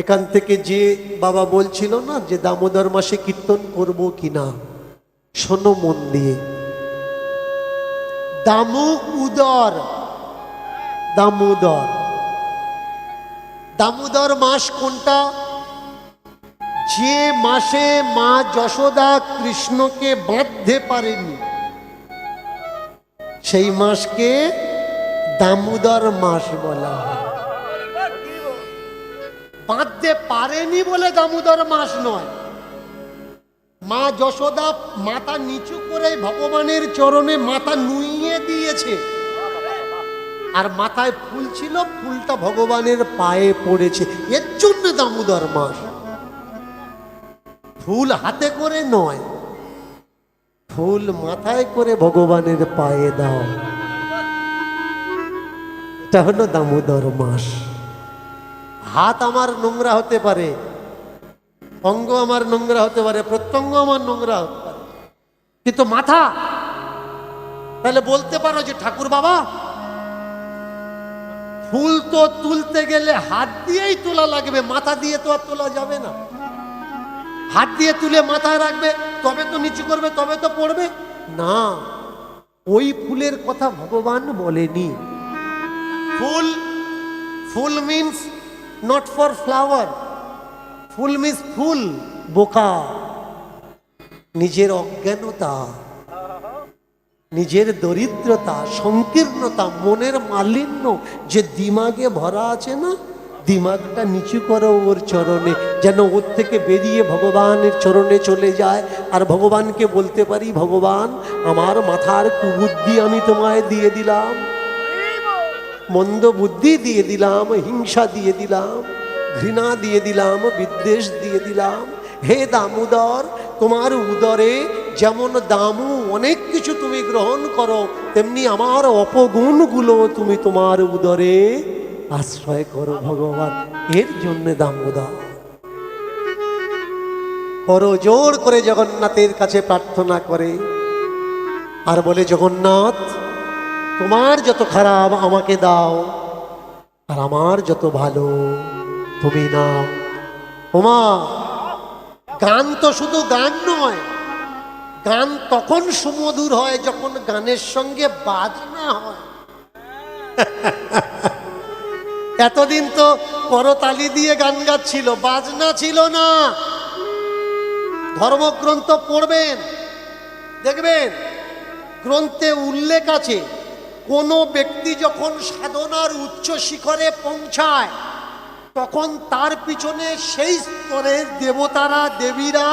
এখান থেকে যে বাবা বলছিল না যে দামোদর মাসে কীর্তন করব কিনা, শোনো মন দিয়ে। দামোদর, দামোদর, দামোদর মাস কোনটা? যে মাসে মা যশোদা কৃষ্ণকে বাঁধতে পারেনি সেই মাসকে দামোদর মাস বলা হয়। বাঁধতে পারেনি বলে দামোদর মাস নয়। মা যশোদা মাথা নিচু করে ভগবানের চরণে মাথা নুইয়ে দিয়েছে, আর মাথায় ফুল ছিল, ফুলটা ভগবানের পায়ে পড়েছে, এর জন্য দামোদর মাস। ফুল হাতে করে নয়, ফুল মাথায় করে ভগবানের পায়ে দাও, এটা হলো দামোদর মাস। হাত আমার নোংরা হতে পারে, অঙ্গ আমার নোংরা হতে পারে, প্রত্যঙ্গ আমার নোংরা হতে পারে, কিন্তু মাথা, তাহলে বলতে পারো যে ঠাকুর বাবা ফুল তো তুলতে গেলে হাত দিয়েই তোলা লাগবে, মাথা দিয়ে তো আর তোলা যাবে না। হাত দিয়ে তুলে মাথায় রাখবে, তবে তো নিচু করবে, তবে তো পড়বে না। ওই ফুলের কথা ভগবান বলেনি। Fool, fool means not for flower, fool means fool. বোকা, নিজের অজ্ঞানতা, নিজের দরিদ্রতা, সংকীর্ণতা, মনের মালিন্য যে দিমাগে ভরা আছে না, দিমাগটা নিচু করো ওর চরণে, যেন ওর থেকে বেরিয়ে ভগবানের চরণে চলে যায়। আর ভগবানকে বলতে পারি, ভগবান আমার মাথার কুবুদ্ধি আমি তোমায় দিয়ে দিলাম, মন্দ বুদ্ধি দিয়ে দিলাম, হিংসা দিয়ে দিলাম, ঘৃণা দিয়ে দিলাম, বিদ্বেষ দিয়ে দিলাম। হে দামোদর, তোমার উদরে যেমন দামু অনেক কিছু তুমি গ্রহণ করো, তেমনি আমার অপগুণগুলো তুমি তোমার উদরে আশ্রয় করো ভগবান। এর জন্য দামোদর করো জোর করে জগন্নাথের কাছে প্রার্থনা করে, আর বলে জগন্নাথ তোমার যত খারাপ আমাকে দাও, আর আমার যত ভালো তুমি নাও। ওমা, গান তো শুধু গান নয়, গান তখন সুমধুর হয় যখন গানের সঙ্গে বাজনা হয়। এতদিন তো করতালি দিয়ে গান গাচ্ছিল, বাজনা ছিল না। ধর্মগ্রন্থ পড়বেন, দেখবেন গ্রন্থে উল্লেখ আছে, কোনো ব্যক্তি যখন সাধনার উচ্চ শিখরে পৌঁছায় তখন তার পিছনে সেই স্তরের দেবতারা, দেবীরা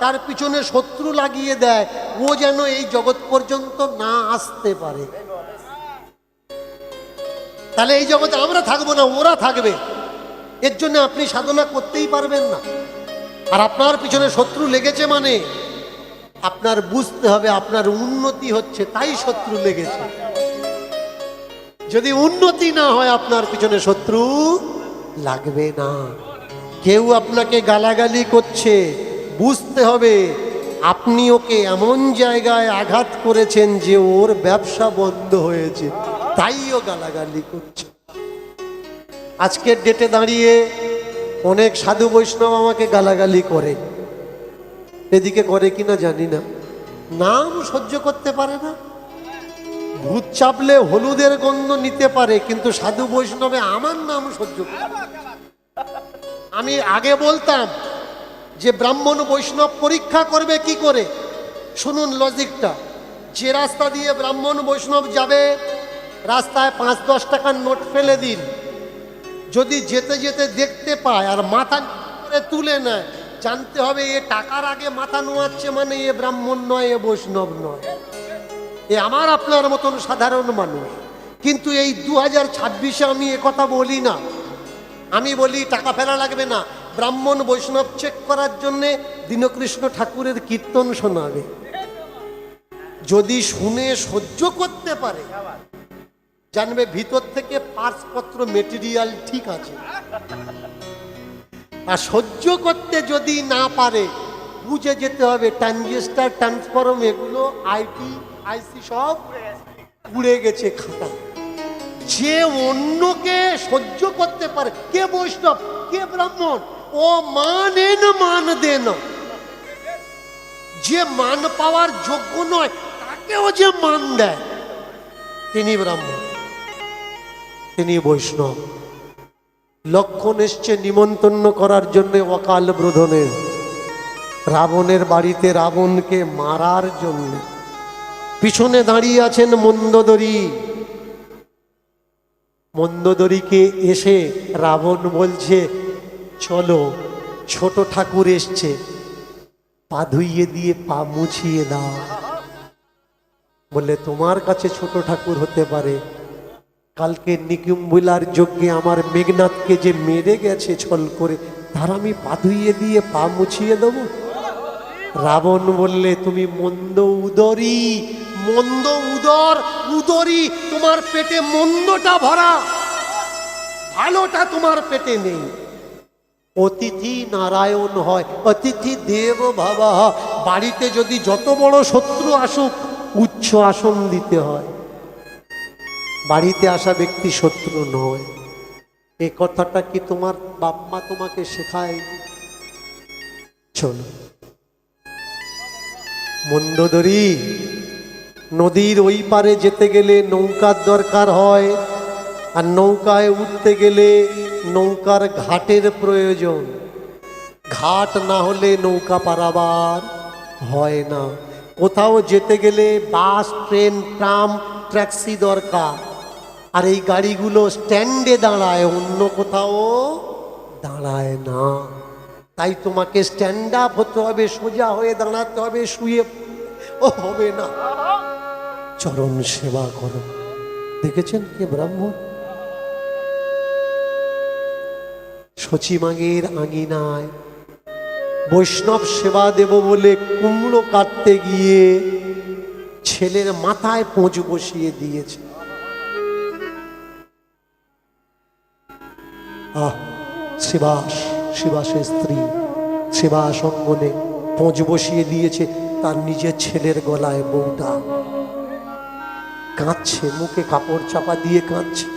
তার পিছনে শত্রু লাগিয়ে দেয়, ও যেন এই জগৎ পর্যন্ত না আসতে পারে। তাহলে এই জগতে আমরা থাকবো না, ওরা থাকবে। এর জন্য আপনি সাধনা করতেই পারবেন না। আর আপনার পিছনে শত্রু লেগেছে মানে আপনার বুঝতে হবে আপনার উন্নতি হচ্ছে, তাই শত্রু লেগেছে। যদি উন্নতি না হয় আপনার পিছনে শত্রু লাগবে না। কেউ আপনাকে গালাগালি করছে, বুঝতে হবে আপনি ওকে এমন জায়গায় আঘাত করেছেন যে ওর ব্যবসা বন্ধ হয়েছে, তাই ও গালাগালি করছে। আজকের ডেটে দাঁড়িয়ে অনেক সাধু বৈষ্ণব আমাকে গালাগালি করে, এদিকে করে কিনা জানি না, নাম সহ্য করতে পারে না। ভূত চাপলে হলুদের গন্ধ নিতে পারে, কিন্তু সাধু বৈষ্ণবে আমার নাম সহ্য করে। আমি আগে বলতাম যে ব্রাহ্মণ বৈষ্ণব পরীক্ষা করবে কি করে, শুনুন লজিকটা। যে রাস্তা দিয়ে ব্রাহ্মণ বৈষ্ণব যাবে, রাস্তায় 5-10 টাকার নোট ফেলে দিন। যদি যেতে যেতে দেখতে পায় আর মাথা করে তুলে নেয়, জানতে হবে এ টাকার আগে মাথা নোয়াচ্ছে, মানে এ ব্রাহ্মণ নয়, এ বৈষ্ণব নয়, এ আমার আপনার মতন সাধারণ মানুষ। কিন্তু এই 2026-এ আমি কথা বলি না। আমি বলি টাকা ফেলা লাগবে না, ব্রাহ্মণ বৈষ্ণব চেক করার জন্যে দীনকৃষ্ণ ঠাকুরের কীর্তন শোনাবে। যদি শুনে সহ্য করতে পারে, জানবে ভিতর থেকে পার্সপত্র মেটেরিয়াল ঠিক আছে। আর সহ্য করতে যদি না পারে, বুঝে যেতে হবে ট্রানজিস্টার, ট্রান্সফর্ম, এগুলো আইটি আইসি সব উড়ে গেছে খাতা। যে অন্যকে সহ্য করতে পারে, কে বৈষ্ণব কে ব্রাহ্মণ? ও মানেন মান দেন, যে মান পাওয়ার যোগ্য নয় তাকেও যে মান দেয় তিনি ব্রাহ্মণ, তিনি বৈষ্ণব। লক্ষণ এসছে নিমন্ত্রণ করার জন্য অকাল বোধনের, রাবণের বাড়িতে রাবণকে মারার জন্য। পিছনে দাঁড়িয়ে আছেন মন্দোদরী। মন্দোদরীকে এসে রাবণ বলছে, চলো ছোট ঠাকুর এসছে, পা ধুইয়ে দিয়ে পা মুছিয়ে দাও। বললে তোমার কাছে ছোট ঠাকুর হতে পারে, কালকে নিকুম্বুলার যজ্ঞে আমার মেঘনাথকে যে মেরে গেছে ছল করে, তার আমি পা ধুইয়ে দিয়ে পা মুছিয়ে দেব? রাবণ বললে তুমি মন্দ উদরী, মন্দ উদর উদরী, তোমার পেটে মন্দটা ভরা, ভালোটা তোমার পেটে নেই। অতিথি নারায়ণ হয়, অতিথি দেব ভাবা। বাড়িতে যদি যত বড় শত্রু আসুক উচ্চ আসন দিতে হয়, বাড়িতে আসা ব্যক্তি শত্রু নয়। এই কথাটা কি তোমার বাপ মা তোমাকে শেখায়? চলো। মন্দোদরী, নদীর ওই পারে যেতে গেলে নৌকার দরকার হয়, আর নৌকায় উঠতে গেলে নৌকার ঘাটের প্রয়োজন। ঘাট না হলে নৌকা পারাবার হয় না। কোথাও যেতে গেলে বাস, ট্রেন, ট্রাম, ট্যাক্সি দরকার, আর এই গাড়িগুলো স্ট্যান্ডে দাঁড়ায়, অন্য কোথাও দাঁড়ায় না। তাই তোমাকে স্ট্যান্ড আপ হতে হবে, সোজা হয়ে দাঁড়াতে হবে, শুয়ে ও হবে না। চরণ সেবা করো। দেখেছেন কে ব্রাহ্মণ? সচিমাগের আঙিনায় বৈষ্ণব সেবা দেব বলে কুমড়ো কাটতে গিয়ে ছেলের মাথায় পোঁচ বসিয়ে দিয়েছে। শিবাস, শিবাসের স্ত্রী শিবাস অঙ্গনে পোঁচ বসিয়ে দিয়েছে তার নিজের ছেলের গলায়। বউটা কাঁদছে, মুখে কাপড় চাপা দিয়ে কাঁদছে।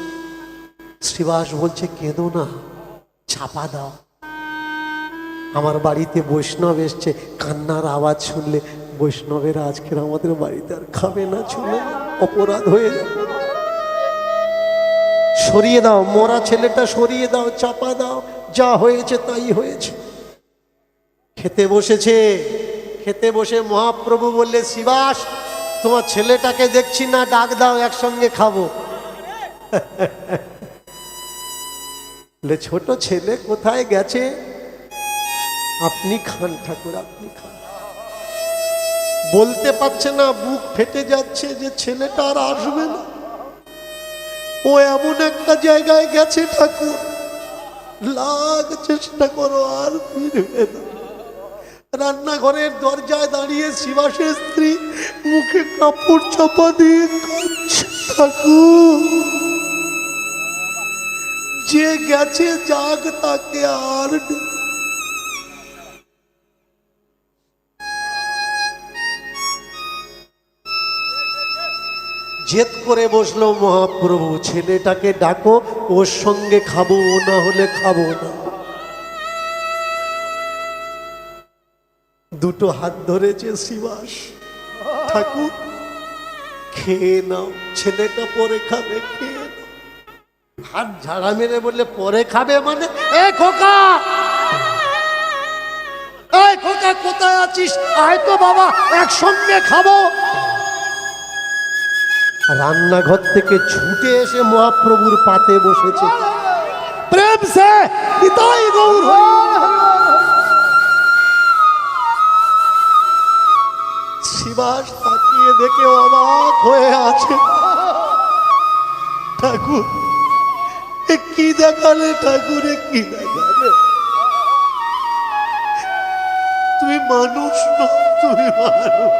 শিবাস বলছে, কেঁদো না, চাপা দাও। আমার বাড়িতে বৈষ্ণব এসছে, কান্নার আওয়াজ শুনলে বৈষ্ণবেরা আজকের আমাদের বাড়িতে আর খাবে না, চলে অপরাধ হয়ে যাবে। সরিয়ে দাও, মরা ছেলেটা সরিয়ে দাও, চাপা দাও, যা হয়েছে তাই হয়েছে। খেতে বসেছে, খেতে বসে মহাপ্রভু বললে, শিবাস তোমার ছেলেটাকে দেখছি না, ডাক দাও, একসঙ্গে খাবো। ছোট ছেলে কোথায় গেছে? আপনি খান ঠাকুর, আপনি খান। বলতে পারছে না, বুক ফেটে যাচ্ছে যে ছেলেটা আর আসবে না। ও এমন একটা জায়গায় গেছে ঠাকুর, লাখ চেষ্টা করো আর ফিরবে না। রান্নাঘরের দরজায় দাঁড়িয়ে শিবাসের স্ত্রী মুখে কাপড় চাপা দিয়ে কাঁদছে, ঠাকুর যে গেছে যাক, তাকে আর জেদ করে বসলো মহাপ্রভু, ছেলেটাকে ডাকো, ওর সঙ্গে খাবো, ও না হলে খাবো না। দুটো হাত ধরেছে শিবাস, ঠাকুর খেয়ে নাও, ছেলেটা পরে খাবে, খেয়ে নাও। হাত ঝাড়া মেরে বললে, পরে খাবে মানে? এ খোকা, এই খোকা কোথায় আছিস? আয় তো বাবা, একসঙ্গে খাবো। রান্নাঘর থেকে ছুটে এসে মহাপ্রভুর পাতে বসেছে। প্রেম সে নিতাই গৌর। শিবাস তাকিয়ে দেখে অবাক হয়ে আছে। ঠাকুর কি দেখালে, ঠাকুরে কি দেখালে? তুমি মানুষ না, তুমি মানুষ।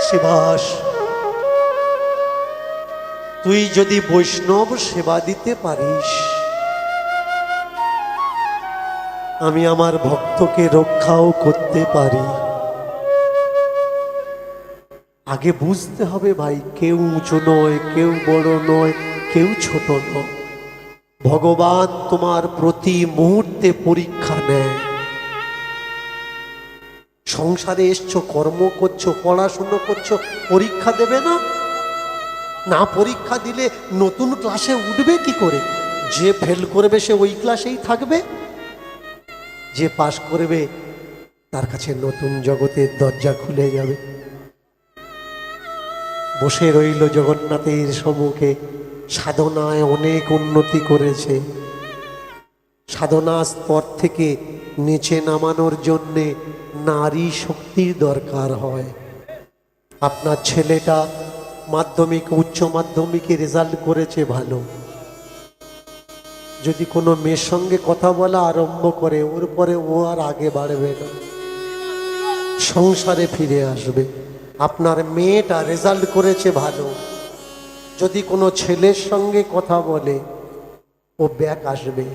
শিবাস, তুই যদি বৈষ্ণব সেবা দিতে পারিস, আমি আমার ভক্তকে রক্ষাও করতে পারি। আগে বুঝতে হবে ভাই, কেউ উঁচু নয়, কেউ বড় নয়, কেউ ছোট নয়। ভগবান তোমার প্রতি মুহূর্তে পরীক্ষা নেয়। সংসারে এসছো, কর্ম করছো, পড়াশুনো করছো, পরীক্ষা দেবে না? না পরীক্ষা দিলে নতুন ক্লাসে উঠবে কি করে? যে ফেল করবে সে ওই ক্লাসেই থাকবে, যে পাশ করবে তার কাছে নতুন জগতের দরজা খুলে যাবে। বসে রইল জগন্নাথের সম্মুখে, সাধনায় অনেক উন্নতি করেছে। সাধনা স্তর থেকে নিচে নামানোর জন্যে নারী শক্তির দরকার হয়। আপনার ছেলেটা মাধ্যমিক উচ্চ মাধ্যমিকে রেজাল্ট করেছে ভালো, যদি কোনো মেয়ের সঙ্গে কথা বলা আরম্ভ করে ওর পরে ও আর আগে বাড়বে না, সংসারে ফিরে আসবে। আপনার মেয়েটা রেজাল্ট করেছে ভালো, যদি কোনো ছেলের সঙ্গে কথা বলে ও ব্যাক আসবে,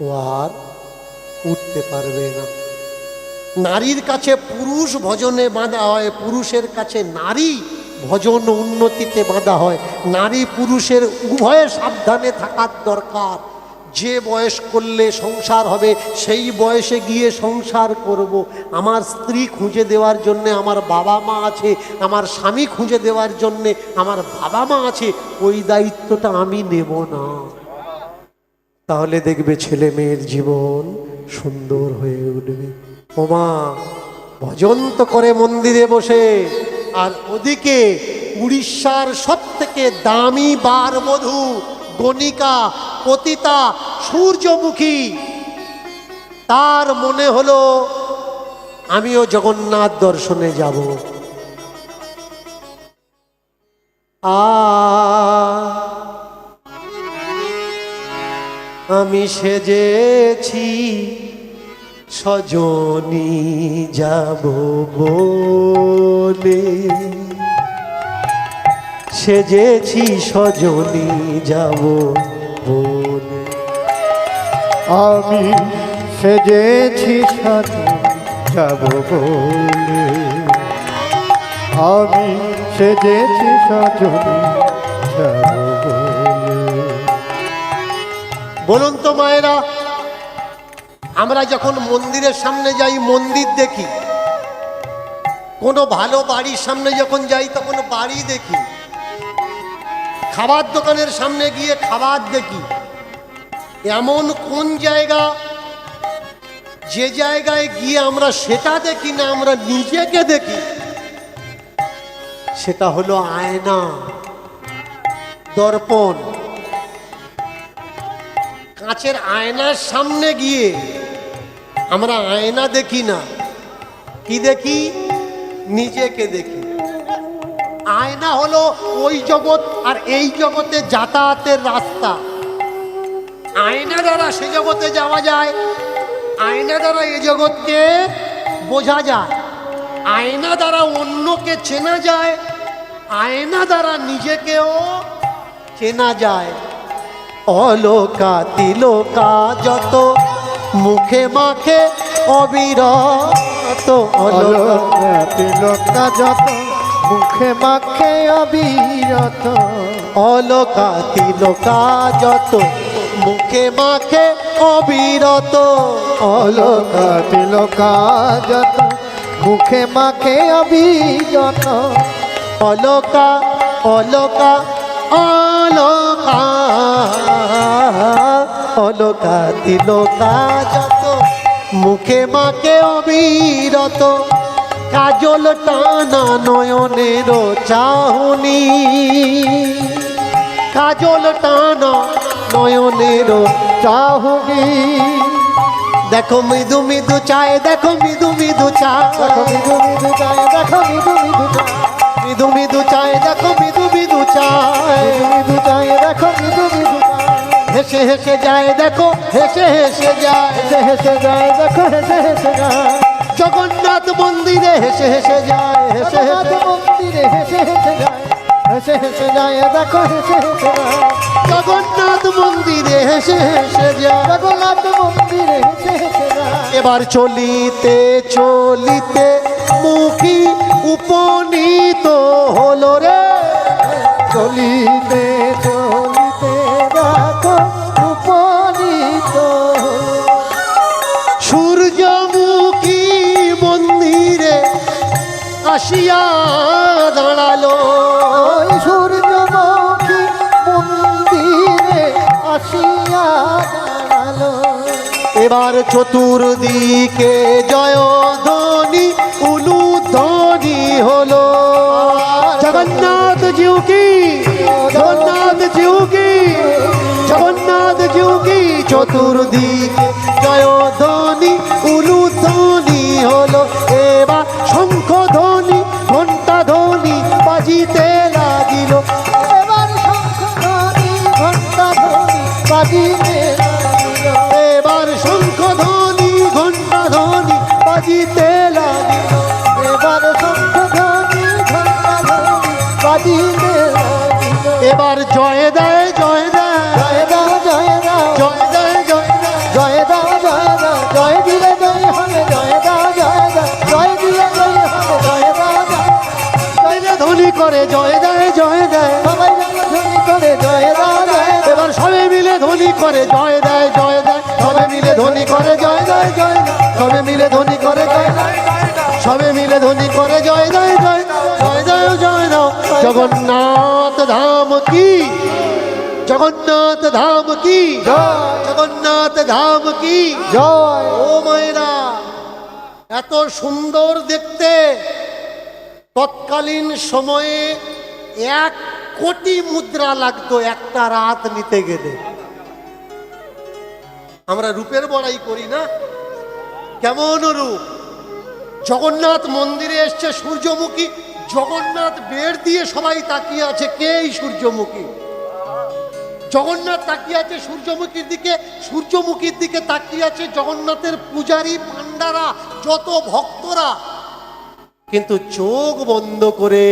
ও আর উঠতে পারবে না। নারীর কাছে পুরুষ ভজনে বাঁধা হয়, পুরুষের কাছে নারী ভজন উন্নতিতে বাঁধা হয়। নারী পুরুষের উভয়ে সাবধানে থাকার দরকার। যে বয়স করলে সংসার হবে সেই বয়সে গিয়ে সংসার করব। আমার স্ত্রী খুঁজে দেওয়ার জন্যে আমার বাবা মা আছে, আমার স্বামী খুঁজে দেওয়ার জন্যে আমার বাবা মা আছে, ওই দায়িত্বটা আমি নেব না। তাহলে দেখবে ছেলে মেয়ের জীবন সুন্দর হয়ে উঠবে। ওমা ভজন তো করে মন্দিরে বসে, আর ওদিকে উড়িষ্যার সব থেকে দামি বার বধূ গণিকা পতিতা সূর্যমুখী, তার মনে হলো আমিও জগন্নাথ দর্শনে যাব। আমি সেজেছি সজনী যাব বলে, সেজেছি সজনী যাব বলে। আমি সেজেছি সজনী যাব বলে, আমি সেজেছি সজনী যাব বলে। বলুন তো মায়েরা, আমরা যখন মন্দিরের সামনে যাই মন্দির দেখি, কোনো ভালো বাড়ির সামনে যখন যাই তখন বাড়ি দেখি, খাবার দোকানের সামনে গিয়ে খাবার দেখি। এমন কোন জায়গা যে জায়গায় গিয়ে আমরা সেটা দেখি না, আমরা নিজেকে দেখি? সেটা হলো আয়না, দর্পণ। কাঁচের আয়নার সামনে গিয়ে আমরা আয়না দেখি না, কি দেখি? নিজেকে দেখি। আয়না হলো ওই জগৎ আর এই জগতে যাতায়াতের রাস্তা। আয়না দ্বারা সে জগতে যাওয়া যায়, আয়না দ্বারা এই জগৎকে বোঝা যায়, আয়না দ্বারা অন্যকে চেনা যায়, আয়না দ্বারা নিজেকেও চেনা যায়। অলোকা তিলোকা যত মুখে মাখে অবিরত, অলোকা তিলোকা যত মুখে মাখে অবিরত, অলোকা তিলোকা যত মুখে মাখে অবিরত, অলোকা তিলোকা যত মুখে মাখে অবিরত। অলোকা অলোকা অলোকা, অলোকা তিলোকা যত মুখে মাখে অবিরত। কাজল টানা নয়নের চাহনি, কাজল টানা নয়নের চাহুনি। দেখো মৃদু মৃদু চায়, দেখো মৃদু মৃদু চায়, দেখো মৃদু মৃদু চায়, দেখো মৃদু মৃদু চায়, মৃদু মৃদু চায়, দেখো মৃদু মৃদু চায়, মৃদু চায়, দেখো মৃদু মৃদু চায়। হেসে হেসে যায়, দেখো হেসে হেসে যায়, হেসে হেসে যায়, দেখো হেসে হেসে যায়। জগন্নাথ মন্দিরে হেসে হেসে যায়, হেসে জগন্নাথ হেসে মন্দিরে হেসে হেসে যায়, হেসে হেসে যায়, দেখো হেসে হেসে যায়। জগন্নাথ মন্দিরে হেসে হেসে যায়, জগন্নাথ মন্দিরে হেসে হেসে যায়। এবার চলিতে চলিতে মুখী উপনীত হলো রে, চলিতে চলিতে দেখো আসিয়া দাঁড়ালো। ওই সূর্যমুখী মন্দিরে আসিয়া দাঁড়ালো। এবার চতুর্দিকে জয়ধ্বনি উলুধ্বনি হলো। জগন্নাথ জিউ কি, জগন্নাথ জিউ কি, জগন্নাথ জিউ কি। চতুর্দিকে জয়ধ্বনি উলুধ্বনি হলো। এবার শঙ্খ ধ্বনি ঘণ্টা ধ্বনি বাজিতে লাগিল। এবার শঙ্খধ্বনি ঘণ্টা ধ্বনি বাজিতে লাগিল। এবার শঙ্খ ধ্বনি ঘণ্টা ধ্বনি বাজিতে লাগিল। এবার শঙ্খধ্বনি ঘণ্টা ধ্বনি বাজিতে লাগিল। এবার জয় দেয় জয় দেয় জয় দাও জয় দাও জয় দেয় জয় দেয়। জয় দাও জয় দাও জয় দিলে জয় হবে। জয় দাও জয় দাও জয় দিলে জয় হবে। জয় দাও জয় মিলে ধ্বনি করে জয় দেয় জয় দেয়। সবাই যেন ধ্বনি করে জয় দাও জয় দাও। এবার সবে মিলে ধ্বনি করে জয় দেয় জয় দেয়। সবে মিলে ধ্বনি করে জয় দেয় জয় দেয়। সবে মিলে ধ্বনি করে জয় দেয়। সবে মিলে ধ্বনি করে জয় দেয় জয় দেয়। জয় দেয় জয় দাও। জগন্নাথ ধাম কি, জগন্নাথ ধাম কি, জগন্নাথ ধাম কি জয়। ও মায়েরা, এত সুন্দর দেখতে। তৎকালীন সময়ে 1 কোটি মুদ্রা লাগতো একটা রাত নিতে গেলে। আমরা রূপের বড়াই করি না, কেমন রূপ। জগন্নাথ মন্দিরে এসছে সূর্যমুখী। জগন্নাথ বেড় দিয়ে সবাই তাকিয়ে আছে, কে এই সূর্যমুখী। জগন্নাথ তাকিয়ে আছে সূর্যমুখীর দিকে, সূর্যমুখীর দিকে তাকিয়ে আছে জগন্নাথের পূজারী পান্ডারা, যত ভক্তরা। কিন্তু চোখ বন্ধ করে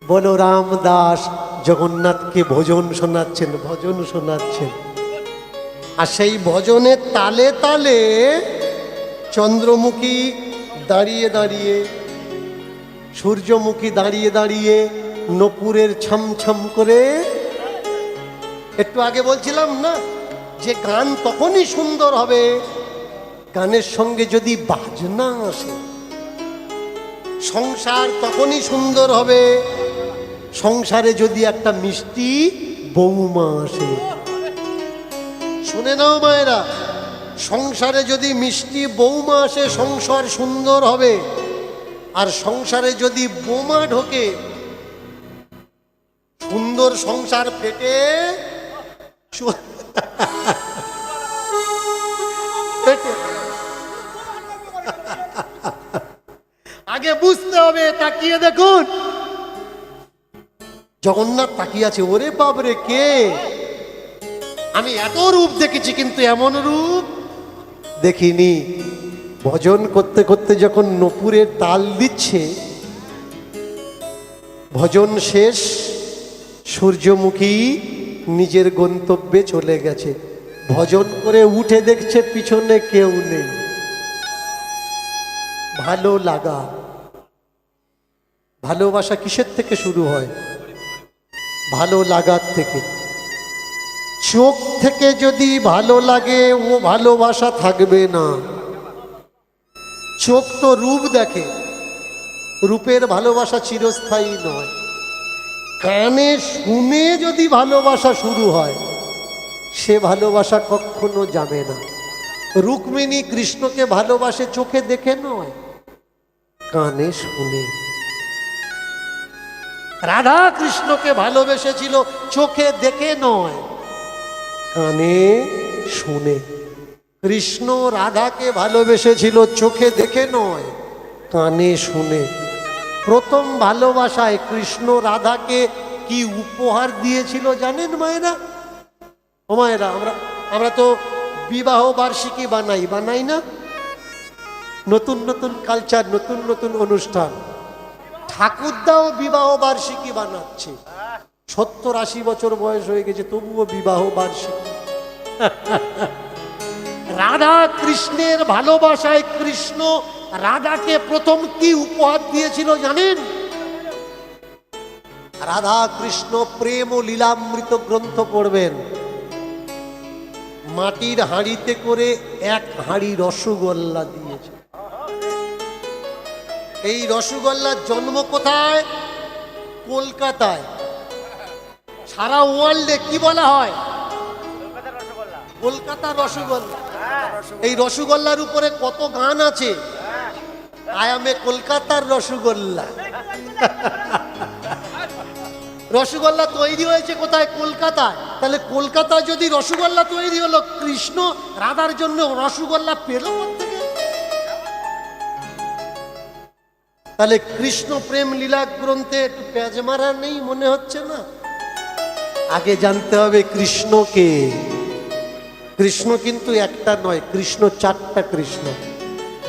বলরাম দাস জগন্নাথকে ভজন শোনাচ্ছেন, ভজন শোনাচ্ছেন। আর সেই ভজনের তালে তালে চন্দ্রমুখী দাঁড়িয়ে দাঁড়িয়ে, সূর্যমুখী দাঁড়িয়ে দাঁড়িয়ে নপুরের ছমছম করে। একটু আগে বলছিলাম না যে গান তখনই সুন্দর হবে গানের সঙ্গে যদি বাজনা আসে। সংসার তখনই সুন্দর হবে সংসারে যদি একটা মিষ্টি বৌমা আসে। শুনে নাও মায়েরা, সংসারে যদি মিষ্টি বৌমা আসে সংসার সুন্দর হবে। আর সংসারে যদি বোমা ঢোকে সুন্দর সংসার ফেটে আগে বুঝতে হবে। তাকিয়ে দেখুন জগন্নাথ তাকিয়ে আছে। ওরে বাবরে, কে? আমি এত রূপ দেখেছি কিন্তু এমন রূপ দেখিনি। ভজন করতে করতে যখন নপুরের তাল দিচ্ছে, ভজন শেষ, সূর্যমুখী নিজের গন্তব্যে চলে গেছে। ভজন করে উঠে দেখছে পিছনে কেউ নেই। ভালো লাগা, ভালোবাসা কিসের থেকে শুরু হয়? ভালো লাগার থেকে। চোখ থেকে যদি ভালো লাগে ও ভালোবাসা থাকবে না। চোখ তো রূপ দেখে, রূপের ভালোবাসা চিরস্থায়ী নয়। কানে শুনে যদি ভালোবাসা শুরু হয় সে ভালোবাসা কখনো যাবে না। রুক্মিণী কৃষ্ণকে ভালোবাসে চোখে দেখে নয়, কানে শুনে। রাধা কৃষ্ণকে ভালোবেসেছিল চোখে দেখে নয়, কানে শুনে। কৃষ্ণ রাধাকে ভালোবেসেছিল চোখে দেখে নয়, কানে শুনে। প্রথম ভালোবাসায় কৃষ্ণ রাধাকে কি উপহার দিয়েছিল জানেন মায়েরা? ও মায়েরা, আমরা তো বিবাহ বার্ষিকী বানাই না? নতুন নতুন কালচার, নতুন নতুন অনুষ্ঠান। ঠাকুরদাও বিবাহ বার্ষিকী বানাচ্ছে। 70-80 বছর বয়স হয়ে গেছে তবুও বিবাহ বার্ষিকী। রাধা কৃষ্ণের ভালোবাসায় কৃষ্ণ রাধাকে প্রথম কি উপহার দিয়েছিল জানেন? রাধা কৃষ্ণ প্রেম ও লীলামৃত গ্রন্থ পড়বেন। মাটির হাঁড়িতে করে 1 হাঁড়ি রসগোল্লা দিয়েছে। এই রসগোল্লার জন্ম কোথায়? কলকাতায়। সারা ওয়ার্ল্ডে কি বলা হয়? কলকাতার রসগোল্লা। এই রসগোল্লার উপরে কত গান আছে? আই এম এ কলকাতার রসগোল্লা। রসগোল্লা তৈরি হয়েছে কোথায়? কলকাতায়। তাহলে কলকাতায় যদি রসগোল্লা তৈরি হলো, কৃষ্ণ রাধার জন্য রসগোল্লা পেল কোত্থেকে? তাহলে কৃষ্ণ প্রেম লীলা গ্রন্থে একটু পেঁয়াজ মারা নেই মনে হচ্ছে না? আগে জানতে হবে কৃষ্ণকে। কৃষ্ণ কিন্তু একটা নয়, কৃষ্ণ চারটা কৃষ্ণ।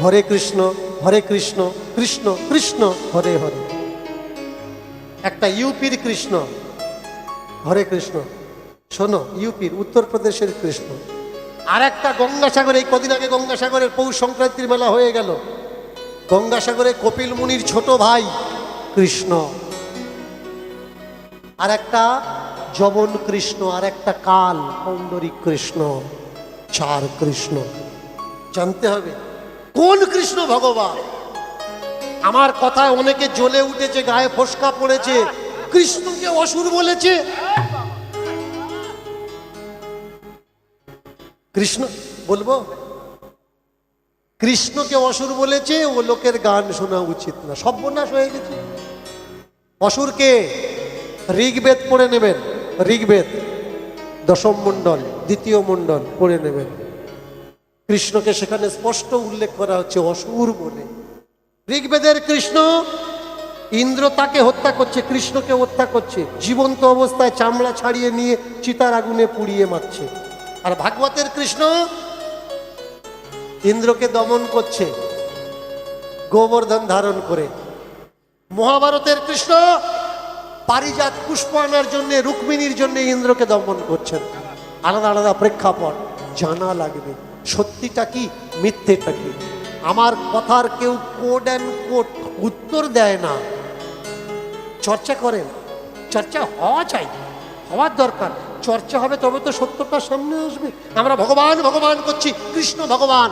হরে কৃষ্ণ, হরে কৃষ্ণ, কৃষ্ণ কৃষ্ণ হরে হরে। একটা ইউপির কৃষ্ণ, হরে কৃষ্ণ, শোনো, ইউপির উত্তরপ্রদেশের কৃষ্ণ। আর একটা গঙ্গাসাগর, এই কদিন আগে গঙ্গাসাগরের পৌষ সংক্রান্তির মেলা হয়ে গেল। গঙ্গাসাগরে কপিল মুনির ছোট ভাই কৃষ্ণ। আর একটা যবন কৃষ্ণ, আর একটা কাল পৌণ্ডরিক কৃষ্ণ। চার কৃষ্ণ। জানতে হবে কোন কৃষ্ণ ভগবান। আমার কথায় অনেকে জ্বলে উঠেছে, গায়ে ফোসকা পড়েছে, কৃষ্ণকে অসুর বলেছে। কৃষ্ণ বলবো, কৃষ্ণকে অসুর বলেছে, ও লোকের গান শোনা উচিত না, সর্বনাশ হয়ে গেছে। অসুরকে ঋগ্বেদ পড়ে নেবেন, ঋগ্বেদ দশম মণ্ডল দ্বিতীয় মণ্ডল পড়ে নেবেন। কৃষ্ণকে সেখানে স্পষ্ট উল্লেখ করা হচ্ছে অসুর বলে। ঋগ্বেদের কৃষ্ণ, ইন্দ্র তাকে হত্যা করছে, কৃষ্ণকে হত্যা করছে, জীবন্ত অবস্থায় চামড়া ছাড়িয়ে নিয়ে চিতার আগুনে পুড়িয়ে মারছে। আর ভাগবতের কৃষ্ণ ইন্দ্রকে দমন করছে গোবর্ধন ধারণ করে। মহাভারতের কৃষ্ণ পারিজাত পুষ্প আনার জন্য, রুক্মিণীর জন্য ইন্দ্রকে দমন করছেন। আলাদা আলাদা প্রেক্ষাপট জানা লাগবে, সত্যিটা কি মিথ্যেটা কি। আমার কথার কেউ কোড অ্যান্ড কোড উত্তর দেয় না, চর্চা করেন। চর্চা হওয়া চাই, হওয়ার দরকার। চর্চা হবে তবে তো সত্যটা সামনে আসবে। আমরা ভগবান ভগবান করছি, কৃষ্ণ ভগবান।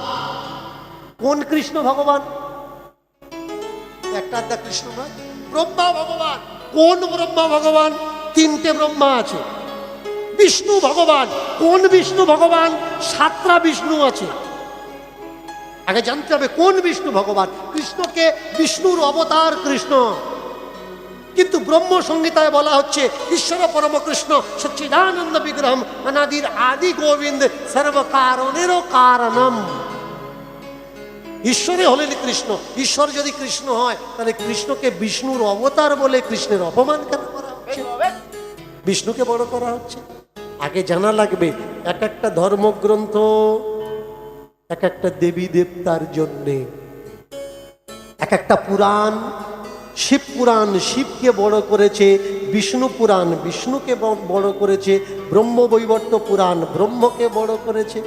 কোন কৃষ্ণ ভগবান? একটা আধা কৃষ্ণ নয়, ব্রহ্মা ভগবান। কোন ব্রহ্মা ভগবান? তিনটে ব্রহ্মা আছে। বিষ্ণু ভগবান। কোন বিষ্ণু ভগবান? সাতটা বিষ্ণু আছে। আগে জানতে হবে কোন বিষ্ণু ভগবান। কৃষ্ণকে বিষ্ণুর অবতার কৃষ্ণ, কিন্তু ব্রহ্ম সংহিতায় বলা হচ্ছে ঈশ্বর পরম কৃষ্ণ সচ্চিদানন্দ বিগ্রহম অনাদির আদি গোবিন্দ সর্বকারণেরও কারণম। ঈশ্বরে হলেন কৃষ্ণ। ঈশ্বর যদি কৃষ্ণ হয়, তাহলে কৃষ্ণকে বিষ্ণুর অবতার বলে কৃষ্ণের অপমান কেন করা হচ্ছে? বিষ্ণুকে বড় করা হচ্ছে। আগে জানা লাগবে এক একটা ধর্মগ্রন্থ এক একটা দেবী দেবতার জন্যে। এক একটা পুরাণ, শিব পুরাণ শিবকে বড় করেছে, বিষ্ণু পুরাণ বিষ্ণুকে বড় করেছে, ব্রহ্মবৈবর্ত পুরাণ ব্রহ্মকে বড় করেছে,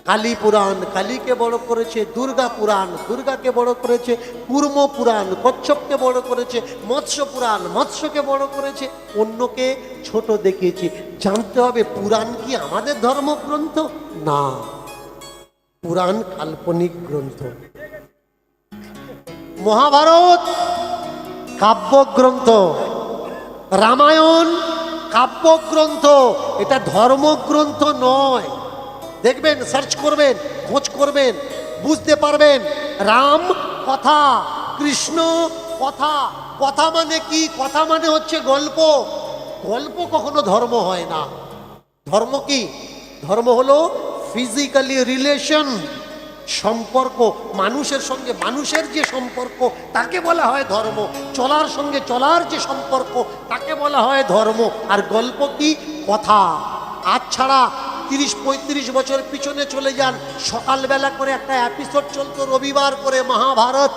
কালী পুরাণ কালীকে বড় করেছে, দুর্গা পুরাণ দুর্গাকে বড় করেছে, কুর্ম পুরাণ কচ্ছপকে বড় করেছে, মৎস্য পুরাণ মৎস্যকে বড় করেছে, অন্যকে ছোট দেখিয়েছে। জানতে হবে পুরাণ কি আমাদের ধর্মগ্রন্থ? না, পুরাণ কাল্পনিক গ্রন্থ। মহাভারত কাব্যগ্রন্থ, রামায়ণ কাব্যগ্রন্থ, এটা ধর্মগ্রন্থ নয়। দেখবেন, সার্চ করবেন, খোঁজ করবেন, বুঝতে পারবেন। রাম কথা, কৃষ্ণ কথা। কথা মানে কি? কথা মানে হচ্ছে গল্প। গল্প কখনো ধর্ম হয় না। ধর্ম কি? ধর্ম হলো ফিজিক্যালি রিলেশন, সম্পর্ক, মানুষের সঙ্গে মানুষের যে সম্পর্ক তাকে বলা হয় ধর্ম। চলার সঙ্গে চলার যে সম্পর্ক তাকে বলা হয় ধর্ম। আর গল্প কি? কথা। আজ ছাড়া 30-35 বছর পিছনে চলে যান, সকালবেলা করে একটা এপিসোড চলতো রবিবার করে, মহাভারত।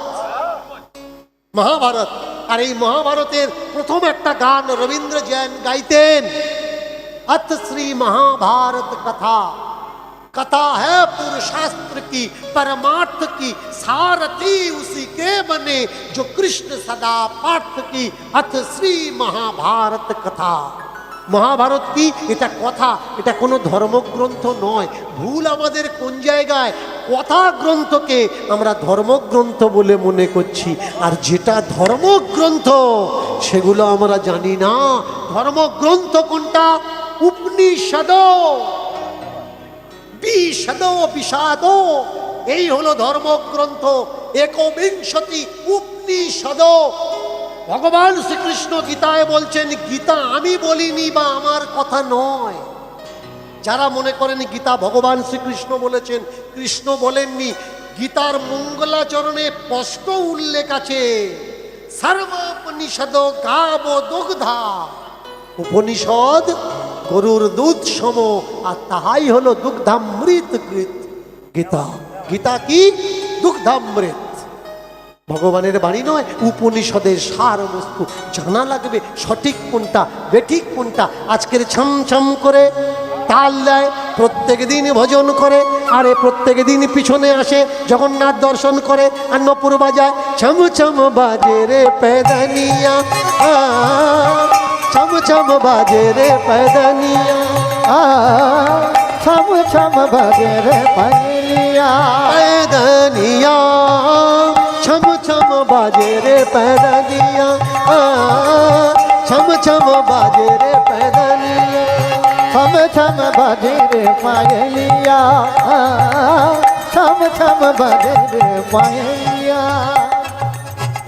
মহাভারত। আর এই মহাভারতের প্রথম একটা গান রবীন্দ্র জৈন গাইতেন, अथ श्री महाभारत कथा, कथा है पुरुषास्त्र की परमार्थ की, सारथी उसी के बने जो कृष्ण सदा पार्थ की, अथ श्री महाभारत कथा। মহাভারত কি? এটা কথা, এটা কোনো ধর্মগ্রন্থ নয়। ভুল আমাদের কোন জায়গায়? কথা গ্রন্থকে আমরা ধর্মগ্রন্থ বলে মনে করছি, আর যেটা ধর্মগ্রন্থ সেগুলো আমরা জানি না। ধর্মগ্রন্থ কোনটা? উপনিষদ, বিশদ বিষাদ, এই হলো ধর্মগ্রন্থ। একবিংশতি উপনিষদ। ভগবান শ্রীকৃষ্ণ গীতায় বলছেন, গীতা আমি বলিনি বা আমার কথা নয়। যারা মনে করেন গীতা ভগবান শ্রীকৃষ্ণ বলেছেন, কৃষ্ণ বলেননি, গীতার মঙ্গলাচরণে স্পষ্ট উল্লেখ আছে, সর্বোপনিষদ গাব দুগ্ধা। উপনিষদ গরুর দুধ সম, আর তাহাই হলো দুগ্ধামৃত কৃত গীতা। গীতা কি? দুগ্ধামৃত। ভগবানের বাণী নয়, উপনিষদের সার বস্তু জানা লাগবে। সঠিক কোনটা, বেঠিক কোনটা। আজকের ছমছম করে তাল দেয়, প্রত্যেক দিন ভজন করে, আরে প্রত্যেক দিন পিছনে আসে জগন্নাথ দর্শন করে, আর নপুর বাজায় ছম ছম বাজে রে পেদানিয়া, ছম ছম বাজে রে পেদানিয়া, ছম ছম বাজে রে পায়লিয়া, पैदनिया छम छम बाजे रे पैदनिया, छम छम बाजे रे पैदनिया, ছম ছম বাজে রে পায়লিয়া, ছম ছম বাজে রে পায়লিয়া।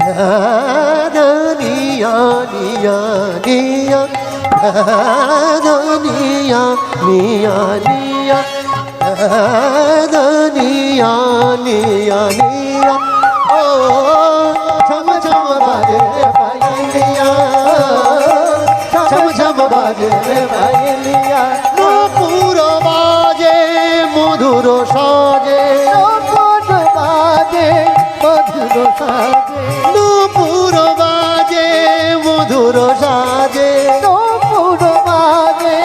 पैदनिया निया निया, पैदनिया निया निया, पैदनिया निया निया, ओ छम छम बाजे रे पैदनिया, छम छम बाजे रे পায়লিয়া, নপুর বাজে মধুর সাজে, নপুর বাজে মধুর সাজে, নপুর বাজে মধুর সাজে, নপুর বাজে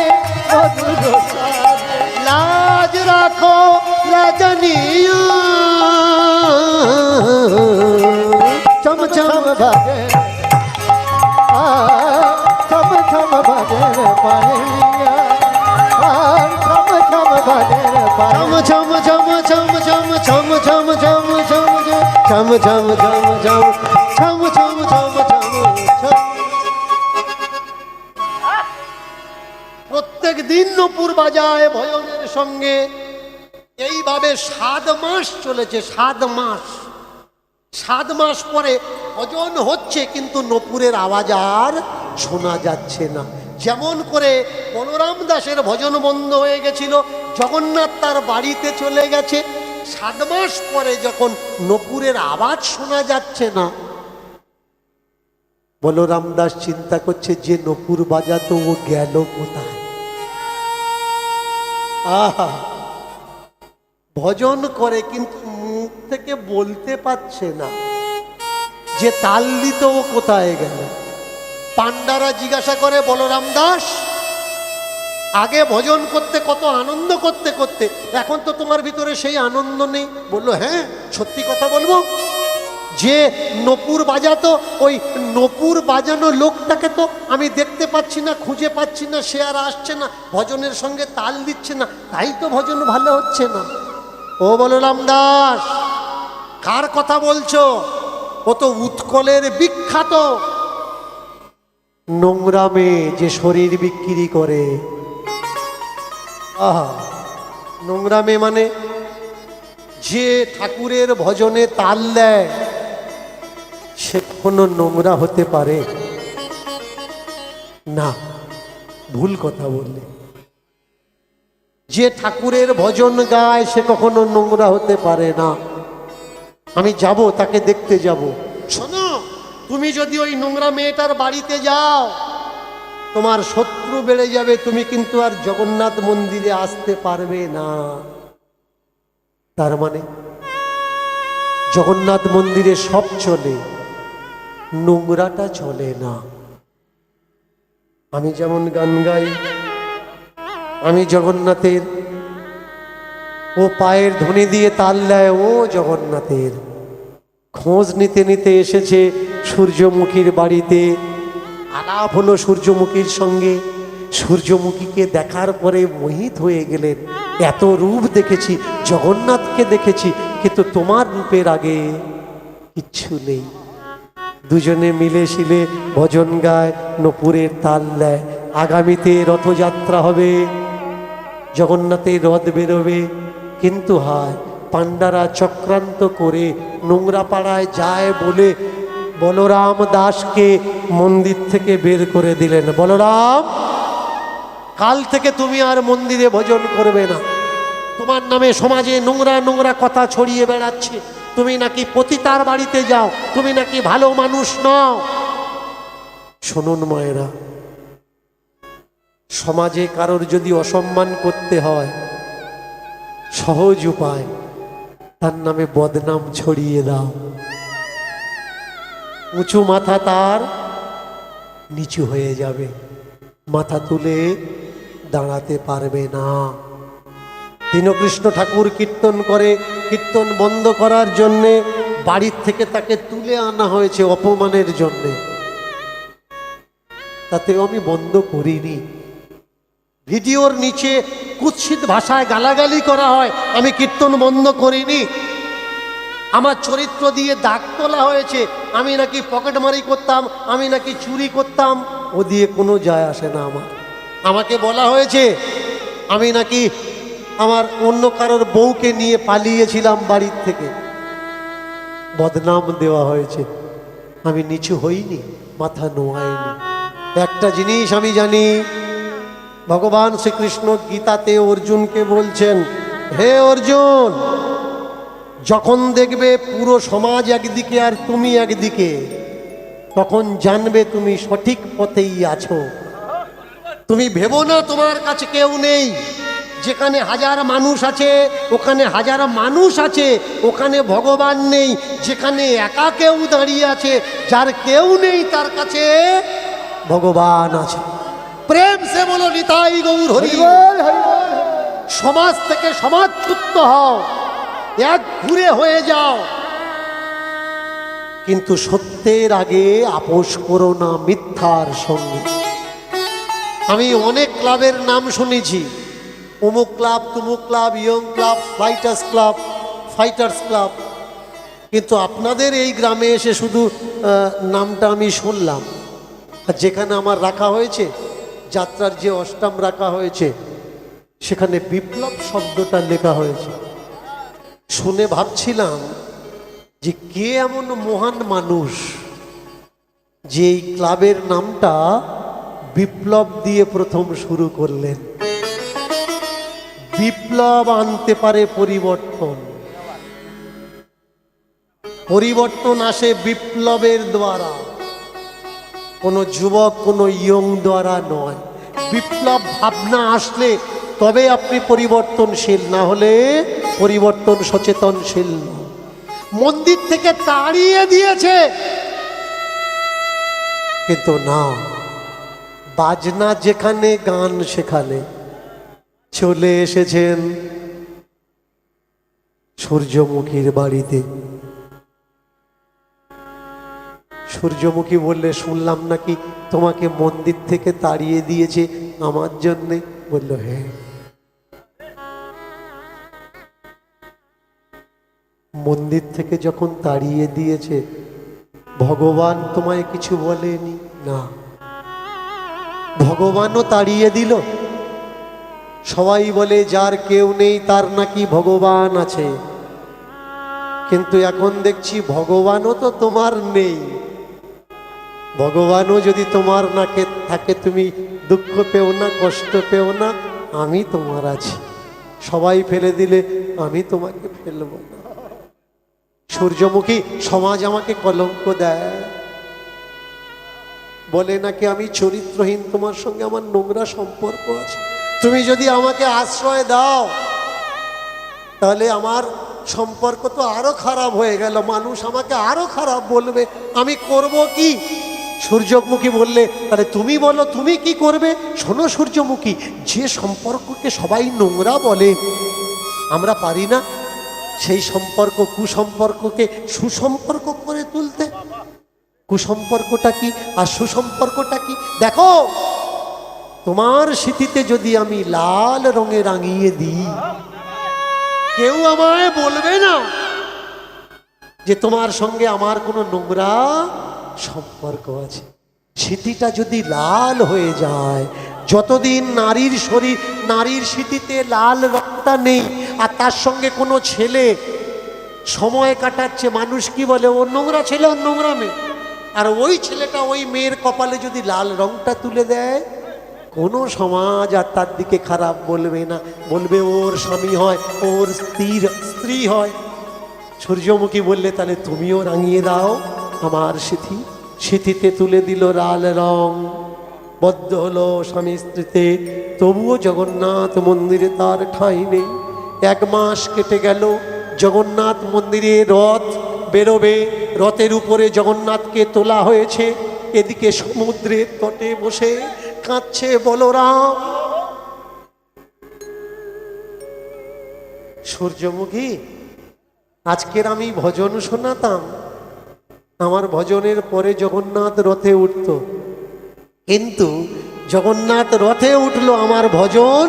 মধুর সাজে। লাজ রাখো রজনিয়া, চম চম ছম বাজে, ছম ছম বাজে রে পায়লিয়া, ছম ছম বাজে রে পায়লিয়া। চম চম চম চম চম চম চম চম চম চম চম চম চম চম চম চম চম। প্রত্যেক দিন নপুর বাজায় ভজনের সঙ্গে। এইভাবে 7 মাস চলেছে, 7 মাস। 7 মাস পরে ভজন হচ্ছে, কিন্তু নপুরের আওয়াজ আর শোনা যাচ্ছে না। যেমন করে বলরাম দাসের ভজন বন্ধ হয়ে গেছিল, জগন্নাথ তার বাড়িতে চলে গেছে, 7 মাস পরে যখন নপুরের আওয়াজ শোনা যাচ্ছে না, বলরাম দাস চিন্তা করছে যে নপুর বাজাতো ও গেল কোথায়। আহা, ভজন করে কিন্তু মুখ থেকে বলতে পারছে না যে তাল দিত ও কোথায় গেল। পান্ডারা জিজ্ঞাসা করে, বলরাম দাস আগে ভজন করতে কত আনন্দ করতে করতে, এখন তো তোমার ভিতরে সেই আনন্দ নেই। বললো, হ্যাঁ সত্যি কথা বলবো, যে নপুর বাজাতো ওই নপুর বাজানো লোকটাকে তো আমি দেখতে পাচ্ছি না, খুঁজে পাচ্ছি না, সে আর আসছে না, ভজনের সঙ্গে তাল দিচ্ছে না, তাই তো ভজন ভালো হচ্ছে না। ও বলরাম দাস, কার কথা বলছো? ও তো উৎকলের বিখ্যাত নোংরা মেয়ে, যে শরীর বিক্রি করে। আহা, নোংরা মেয়ে মানে যে ঠাকুরের ভজনে তাল দেয়, সে কোনো নোংরা হতে পারে না? ভুল কথা বললে। যে ঠাকুরের ভজন গায় সে কখনো নোংরা হতে পারে না। আমি যাব, তাকে দেখতে যাব। শোনো, তুমি যদি ওই নোংরা মেয়েটার বাড়িতে যাও, তোমার শত্রু বেড়ে যাবে, তুমি কিন্তু আর জগন্নাথ মন্দিরে আসতে পারবে না। তার মানে জগন্নাথ মন্দিরে সব চলে, নোংরাটা চলে না। আমি যেমন গান গাই, আমি জগন্নাথের, ও পায়ের ধ্বনি দিয়ে তাল দেয়, ও জগন্নাথের। খোঁজ নিতে নিতে এসেছে সূর্যমুখীর বাড়িতে, আলাপ হলো সূর্যমুখীর সঙ্গে। সূর্যমুখীকে দেখার পরে মোহিত হয়ে গেলেন। এত রূপ দেখেছি, জগন্নাথকে দেখেছি, কিন্তু তোমার রূপের আগে কিচ্ছু নেই। দুজনে মিলে শিলে ভজন গায়, নপুরের তাল দেয়। আগামীতে রথযাত্রা হবে, জগন্নাথের রথ বেরোবে, কিন্তু হায় পাণ্ডারা চক্রান্ত করে নোংরা পাড়ায় যায় বলে বলরাম দাসকে মন্দির থেকে বের করে দিলেন। বলরাম, কাল থেকে তুমি আর মন্দিরে ভজন করবে না। তোমার নামে সমাজে নোংরা নোংরা কথা ছড়িয়ে বেড়াচ্ছে। তুমি নাকি পতিতার বাড়িতে যাও, তুমি নাকি ভালো মানুষ নও। শুনুন মায়েরা, সমাজে কারোর যদি অসম্মান করতে হয়, সহজ উপায়, তার নামে বদনাম ছড়িয়ে দাও। উঁচু মাথা তার নিচু হয়ে যাবে, মাথা তুলে দাঁড়াতে পারবে না। দীনকৃষ্ণ ঠাকুর কীর্তন করে, কীর্তন বন্ধ করার জন্যে বাড়ির থেকে তাকে তুলে আনা হয়েছে অপমানের জন্যে। তাতেও আমি বন্ধ করিনি। ভিডিওর নিচে কুৎসিত ভাষায় গালাগালি করা হয়, আমি কীর্তন বন্ধ করিনি। আমার চরিত্র দিয়ে দাগ তোলা হয়েছে, আমি নাকি পকেটমারি করতাম, আমি নাকি চুরি করতাম, ও দিয়ে কোনো যায় আসে না আমার। আমাকে বলা হয়েছে আমি নাকি আমার অন্য কারোর বউকে নিয়ে পালিয়েছিলাম বাড়ির থেকে, বদনাম দেওয়া হয়েছে। আমি নিচু হইনি, মাথা নোয়াইনি। একটা জিনিস আমি জানি, ভগবান শ্রীকৃষ্ণ গীতাতে অর্জুনকে বলছেন, হে অর্জুন, যখন দেখবে পুরো সমাজ একদিকে আর তুমি একদিকে, তখন জানবে তুমি সঠিক পথেই আছো। তুমি ভেবো না তোমার কাছে কেউ নেই। যেখানে হাজার মানুষ আছে ওখানে হাজার মানুষ আছে, ওখানে ভগবান নেই। যেখানে একা কেউ দাঁড়িয়ে আছে, যার কেউ নেই, তার কাছে ভগবান আছে। প্রেম সে বলো নিতাই গৌর হরি বল। সমাজ থেকে সমাজচ্যুত হও, এক ঘুরে হয়ে যাও, কিন্তু সত্যের আগে আপোষ করো না মিথ্যার সঙ্গে। আমি অনেক ক্লাবের নাম শুনেছি, অমুক ক্লাব, তুমুক club, young club, fighters club, কিন্তু আপনাদের এই গ্রামে এসে শুধু নামটা আমি শুনলাম। আর যেখানে আমার রাখা হয়েছে, যাত্রার যে অষ্টাম রাখা হয়েছে, সেখানে বিপ্লব শব্দটা লেখা হয়েছে। শুনে ভাবছিলাম যে কে এমন মহান মানুষ যে এই ক্লাবের নামটা বিপ্লব দিয়ে প্রথম শুরু করলেন। বিপ্লব আনতে পারে পরিবর্তন, পরিবর্তন আসে বিপ্লবের দ্বারা, কোনো যুবক, কোনো ইয়ং দ্বারা নয়। বিপ্লব ভাবনা আসলে তবে আপনি পরিবর্তনশীল, না হলে পরিবর্তন সচেতনশীল নয়। মন্দির থেকে তাড়িয়ে দিয়েছে, কিন্তু না, বাজনা যেখানে, গান সেখানে। চলে এসেছেন সূর্যমুখীর বাড়িতে। সূর্যমুখী বললে, শুনলাম নাকি তোমাকে মন্দির থেকে তাড়িয়ে দিয়েছে আমার জন্যে। বলল, হ্যাঁ। মন্দির থেকে যখন তাড়িয়ে দিয়েছে, ভগবান তোমায় কিছু বলেনি? না, ভগবানও তাড়িয়ে দিল। সবাই বলে যার কেউ নেই তার নাকি ভগবান আছে, কিন্তু এখন দেখছি ভগবানও তো তোমার নেই। ভগবানও যদি তোমার নাকে থাকে, তুমি দুঃখ পেও না, কষ্ট পেও না, আমি তোমার আছি। সবাই ফেলে দিলে আমি তোমাকে ফেলব না। সূর্যমুখী, সমাজ আমাকে কলঙ্ক দেয়, বলে নাকি আমি চরিত্রহীন, তোমার সঙ্গে আমার নোংরা সম্পর্ক আছে। তুমি যদি আমাকে আশ্রয় দাও, তাহলে আমার সম্পর্ক তো আরো খারাপ হয়ে গেল, মানুষ আমাকে আরো খারাপ বলবে, আমি করব কি? সূর্যমুখী বললে, তাহলে তুমি বলো তুমি কি করবে? শোনো সূর্যমুখী, যে সম্পর্ককে সবাই নোংরা বলে, আমরা পারি না সেই সম্পর্ক, কুসম্পর্ককে সুসম্পর্ক করে তুলতে। কুসম্পর্কটা কি আর সুসম্পর্কটা কি? দেখো, তোমার স্মৃতিতে যদি আমি লাল রঙে রাঙিয়ে দিই, কেউ আমায় বলবে না যে তোমার সঙ্গে আমার কোনো নোংরা সম্পর্ক আছে। স্মৃতিটা যদি লাল হয়ে যায়, যতদিন নারীর শরীর, নারীর স্মৃতিতে লাল রঙটা নেই, আর তার সঙ্গে কোনো ছেলে সময় কাটাচ্ছে, মানুষ কি বলে, ও নোংরা ছেলে, ও নোংরা মেয়ে। আর ওই ছেলেটা ওই মেয়ের কপালে যদি লাল রঙটা তুলে দেয়, কোনো সমাজ আর তার দিকে খারাপ বলবে না, বলবে ওর স্বামী হয়, ওর স্ত্রী হয়। সূর্যমুখী বললে তাহলে তুমিও রাঙিয়ে দাও আমার স্মৃতি। স্মৃতিতে তুলে দিল লাল রং, বদ্ধ হলো স্বামী স্ত্রীতে। তবুও জগন্নাথ মন্দিরে তার ঠাঁই নেই। 1 মাস কেটে গেল, জগন্নাথ মন্দিরে রথ বেরোবে, রথের উপরে জগন্নাথকে তোলা হয়েছে। এদিকে সমুদ্রের তটে বসে কাঁদছে বলরাম। সূর্যমুখী, আজকের আমি ভজন শোনাতাম, আমার ভজনের পরে জগন্নাথ রথে উঠত, কিন্তু জগন্নাথ রথে উঠলো, আমার ভজন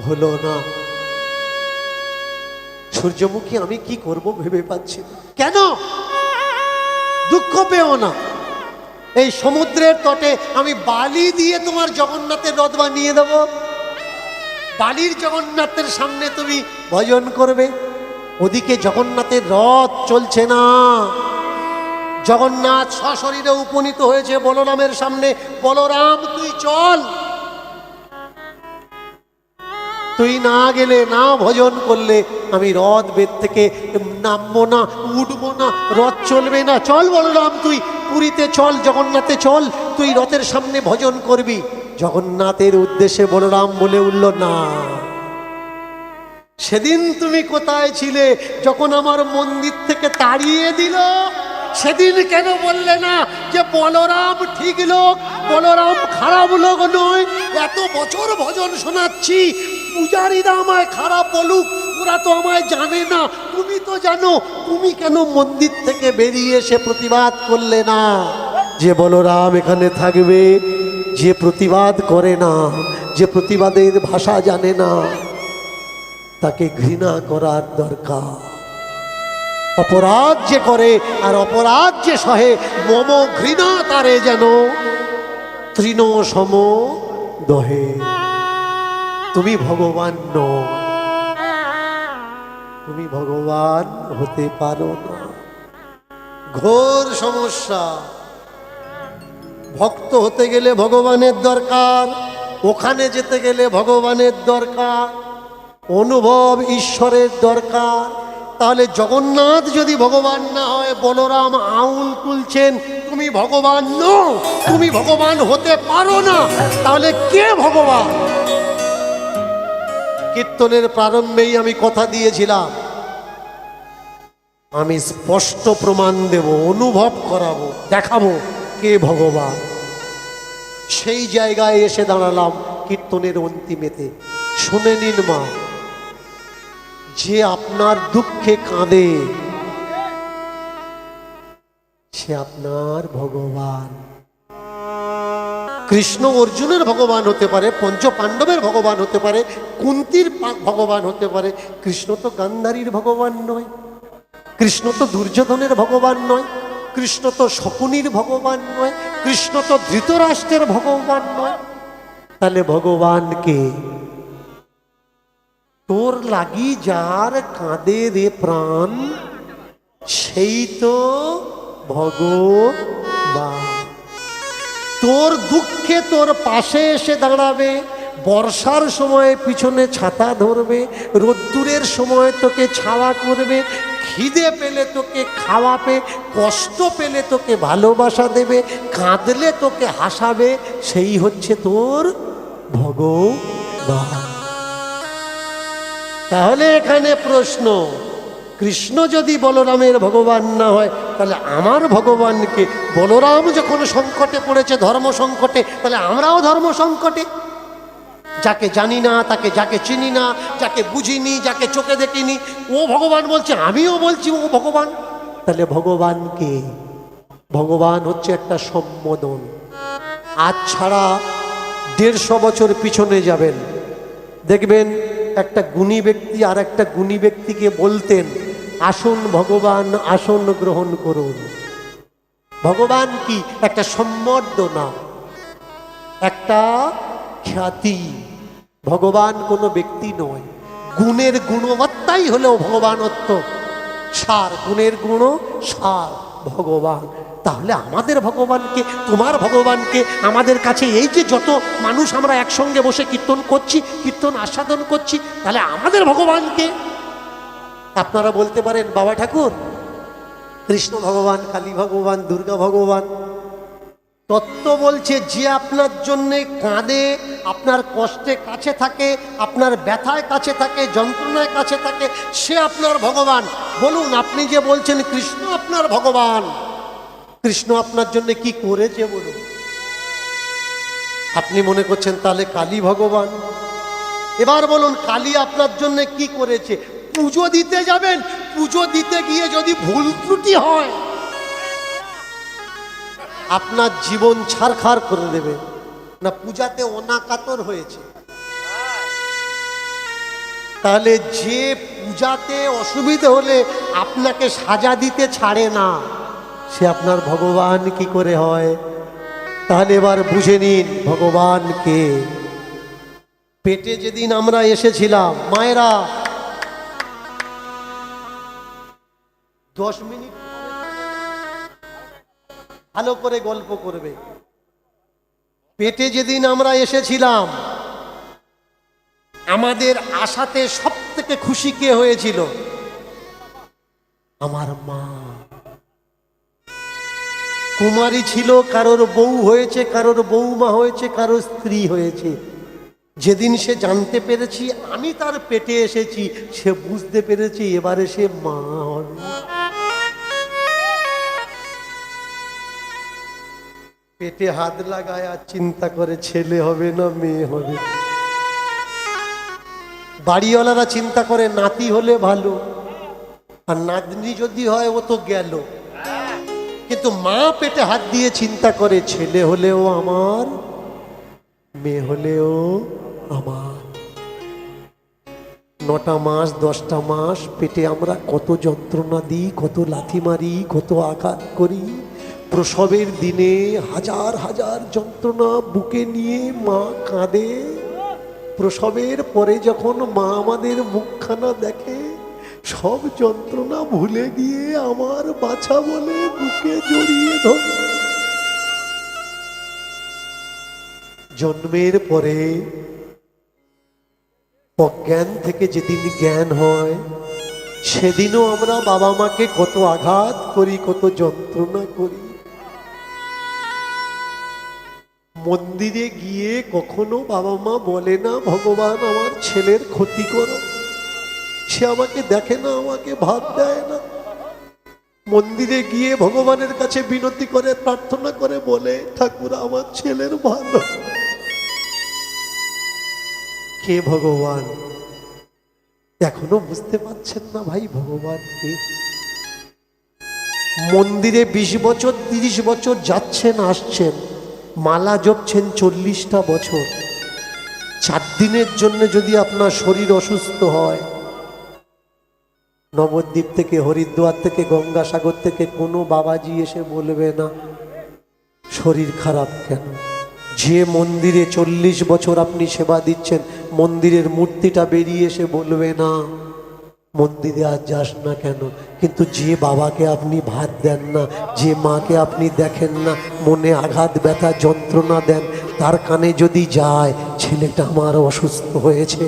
হলো না। সূর্যমুখী, আমি কি করব ভেবে পাচ্ছি না। কেন? দুঃখ পেও না, এই সমুদ্রের তটে আমি বালি দিয়ে তোমার জগন্নাথের রথ বানিয়ে দেব। বালির জগন্নাথের সামনে তুমি ভজন করবে। ওদিকে জগন্নাথের রথ চলছে না, জগন্নাথ সশরীরে উপনীত হয়েছে বলরামের সামনে। বলরাম, তুই চল, তুই না গেলে, না ভজন করলে আমি রথ বেদ থেকে নামবো না, উঠবো না, রথ চলবে না। চল বলরাম, তুই পুরীতে চল, জগন্নাথে চল, তুই রথের সামনে ভজন করবি। জগন্নাথের উদ্দেশ্যে বলরাম বলে উঠল, না, সেদিন তুমি কোথায় ছিলে যখন আমার মন্দির থেকে তাড়িয়ে দিল? সেদিন কেন বললে না যে বলরাম ঠিক লোক, বলরাম খারাপ লোক নয়? এত বছর ভজন শোনাচ্ছি, পূজারীরা আমায় খারাপ বলুক, ওরা তো আমায় জানে না, তুমি তো জানো। তুমি কেন মন্দির থেকে বেরিয়ে এসে প্রতিবাদ করলে না যে বলরাম এখানে থাকবে? যে প্রতিবাদ করে না, যে প্রতিবাদের ভাষা জানে না, তাকে ঘৃণা করার দরকার। অপরাধ যে করে আর অপরাধ যে সহে, মম ঘৃণা তারে যেন তৃণ সম দহে। তুমি ভগবান নও, তুমি ভগবান হতে পারো না। ঘোর সমস্যা। ভক্ত হতে গেলে ভগবানের দরকার, ওখানে যেতে গেলে ভগবানের দরকার, অনুভব ঈশ্বরের দরকার। তাহলে জগন্নাথ যদি ভগবান না হয়, বলরাম আউল তুলছেন, তুমি ভগবান নও, তুমি ভগবান হতে পারো না, তাহলে কে ভগবান? কীর্তনের প্রারম্ভেই আমি কথা দিয়েছিলাম, আমি স্পষ্ট প্রমাণ দেব, অনুভব করাবো, দেখাবো কে ভগবান। সেই জায়গায় এসে দাঁড়ালাম কীর্তনের অন্তিমেতে। শুনে নিন মা, যে আপনার দুঃখে কাঁদে সে আপনার ভগবান। কৃষ্ণ অর্জুনের ভগবান হতে পারে, পঞ্চ পাণ্ডবের ভগবান হতে পারে, কুন্তির ভগবান হতে পারে। কৃষ্ণ তো গান্ধারীর ভগবান নয়, কৃষ্ণ তো দুর্যোধনের ভগবান নয়, কৃষ্ণ তো শকুনির ভগবান নয়, কৃষ্ণ তো ধৃতরাষ্ট্রের ভগবান নয়। তাহলে ভগবান কে? তোর লাগি যার কাঁদে রে প্রাণ, সেই তো ভগবান। তোর দুঃখে তোর পাশে এসে দাঁড়াবে, বর্ষার সময় পিছনে ছাতা ধরবে, রোদ্দুরের সময় তোকে ছাওয়া করবে, খিদে পেলে তোকে খাওয়াবে, কষ্ট পেলে তোকে ভালোবাসা দেবে, কাঁদলে তোকে হাসাবে, সেই হচ্ছে তোর ভগবান। তাহলে এখানে প্রশ্ন, কৃষ্ণ যদি বলরামের ভগবান না হয়, তাহলে আমার ভগবানকে? বলরাম যখন সংকটে পড়েছে, ধর্ম সংকটে, তাহলে আমরাও ধর্ম সংকটে। যাকে জানি না, তাকে যাকে চিনি না, যাকে বুঝিনি, যাকে চোখে দেখিনি, ও ভগবান বলছে, আমিও বলছি ও ভগবান। তাহলে ভগবানকে? ভগবান হচ্ছে একটা সম্বোধন। আজ ছাড়া 150 বছর পিছনে যাবেন, দেখবেন একটা গুণী ব্যক্তি আর একটা গুণী ব্যক্তিকে বলতেন, আসুন ভগবান আসন গ্রহণ করুন। ভগবান কি একটা সম্বর্ধনা, একটা খ্যাতি। ভগবান কোনো ব্যক্তি নয়, গুণের গুণবত্তাই হলো ভগবানত্ব সার, গুণের গুণ সার ভগবান। তাহলে আমাদের ভগবানকে, তোমার ভগবানকে আমাদের কাছে, এই যে যত মানুষ আমরা একসঙ্গে বসে কীর্তন করছি, কীর্তন আস্বাদন করছি, তাহলে আমাদের ভগবানকে আপনারা বলতে পারেন, বাবা ঠাকুর কৃষ্ণ ভগবান, কালী ভগবান, দুর্গা ভগবান। তত্ত্ব বলছে যে আপনার জন্যে কাঁদে, আপনার কষ্টে কাছে থাকে, আপনার ব্যথায় কাছে থাকে, যন্ত্রণায় কাছে থাকে, সে আপনার ভগবান। বলুন, আপনি যে বলছেন কৃষ্ণ আপনার ভগবান, কৃষ্ণ আপনার জন্য কি করেছে বলুন? আপনি মনে করছেন তাহলে কালী ভগবান। এবার বলুন, কালী আপনার জন্য কি করেছে? পুজো দিতে যাবেন, পুজো দিতে গিয়ে যদি ভুল ত্রুটি হয়, আপনার জীবন ছারখার করে দেবে। না পূজাতে অনাকাতর হয়েছে, তাহলে যে পূজাতে অসুবিধে হলে আপনাকে সাজা দিতে ছাড়ে না, সে আপনার ভগবান কি করে হয়? তাহলে এবার বুঝে নিন ভগবান কে। পেটে যেদিন আমরা এসেছিলাম, মায়েরা 10 মিনিট ভালো করে গল্প করবে। পেটে যেদিন আমরা এসেছিলাম, আমাদের আশাতে সব থেকে খুশি কে হয়েছিল? আমার মা। কুমারী ছিল, কারোর বউ হয়েছে, কারোর বউমা হয়েছে, কারোর স্ত্রী হয়েছে। যেদিন সে জানতে পেরেছি আমি তার পেটে এসেছি, সে বুঝতে পেরেছি এবারে সে মা হবে। পেটে হাত লাগায় আর চিন্তা করে ছেলে হবে না মেয়ে হবে। বাড়িওয়ালারা চিন্তা করে নাতি হলে ভালো, আর নাতনি যদি হয় ও তো গেল। কিন্তু মা পেটে হাত দিয়ে চিন্তা করে, ছেলে হলেও আমার, মেয়ে হলেও আমার। 9টা মাস 10টা মাস পেটে আমরা কত যন্ত্রণা দিই, কত লাথি মারি, কত আঘাত করি। প্রসবের দিনে হাজার হাজার যন্ত্রণা বুকে নিয়ে মা কাঁদে। প্রসবের পরে যখন মা আমাদের মুখখানা দেখে, সব যন্ত্রণা ভুলে গিয়ে আমার বাছা বলে বুকে জড়িয়ে ধরে। জন্মের পরে অজ্ঞান থেকে যেদিন জ্ঞান হয়, সেদিনও আমরা বাবা মাকে কত আঘাত করি, কত যন্ত্রণা করি। মন্দিরে গিয়ে কখনো বাবা মা বলে না, ভগবান আমার ছেলের ক্ষতি করো। সে আমাকে দেখে না, আমাকে ভাত দেয় না। মন্দিরে গিয়ে ভগবানের কাছে বিনতি করে, প্রার্থনা করে বলে, ঠাকুর আমার ছেলের ভালো। কে ভগবান? এখনো বুঝতে পারছেন না ভাই ভগবান কে? মন্দিরে 20 বছর 30 বছর যাচ্ছেন আসছেন, মালা জপছেন 40টা বছর। 4 দিনের জন্য যদি আপনার শরীর অসুস্থ হয়, নবদ্বীপ থেকে, হরিদ্বার থেকে, গঙ্গাসাগর থেকে কোনো বাবাজি এসে বলবে না শরীর খারাপ কেন। যে মন্দিরে 40 বছর আপনি সেবা দিচ্ছেন, মন্দিরের মূর্তিটা বেরিয়ে এসে বলবে না মন্দিরে আজ যাস না কেন। কিন্তু যে বাবাকে আপনি ভাত দেন না, যে মাকে আপনি দেখেন না, মনে আঘাত ব্যথা যন্ত্রণা দেন, তার কানে যদি যায় ছেলেটা আমার অসুস্থ হয়েছে,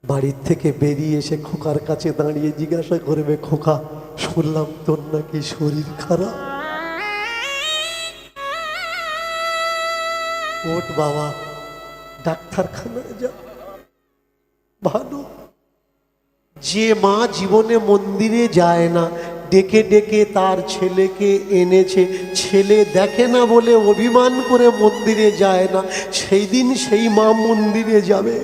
বাড়ির থেকে বেরিয়ে এসে খোকার কাছে দাঁড়িয়ে জিজ্ঞাসা করবে, খোকা শুনলাম তোর নাকি শরীর খারাপ, ওঠ বাবা ডাক্তারখানায় যা ভালো। যে মা জীবনে মন্দিরে যায় না, ডেকে ডেকে তার ছেলেকে এনেছে, ছেলে দেখে না বলে অভিমান করে মন্দিরে যায় না, সেই দিন সেই মা মন্দিরে যাবে,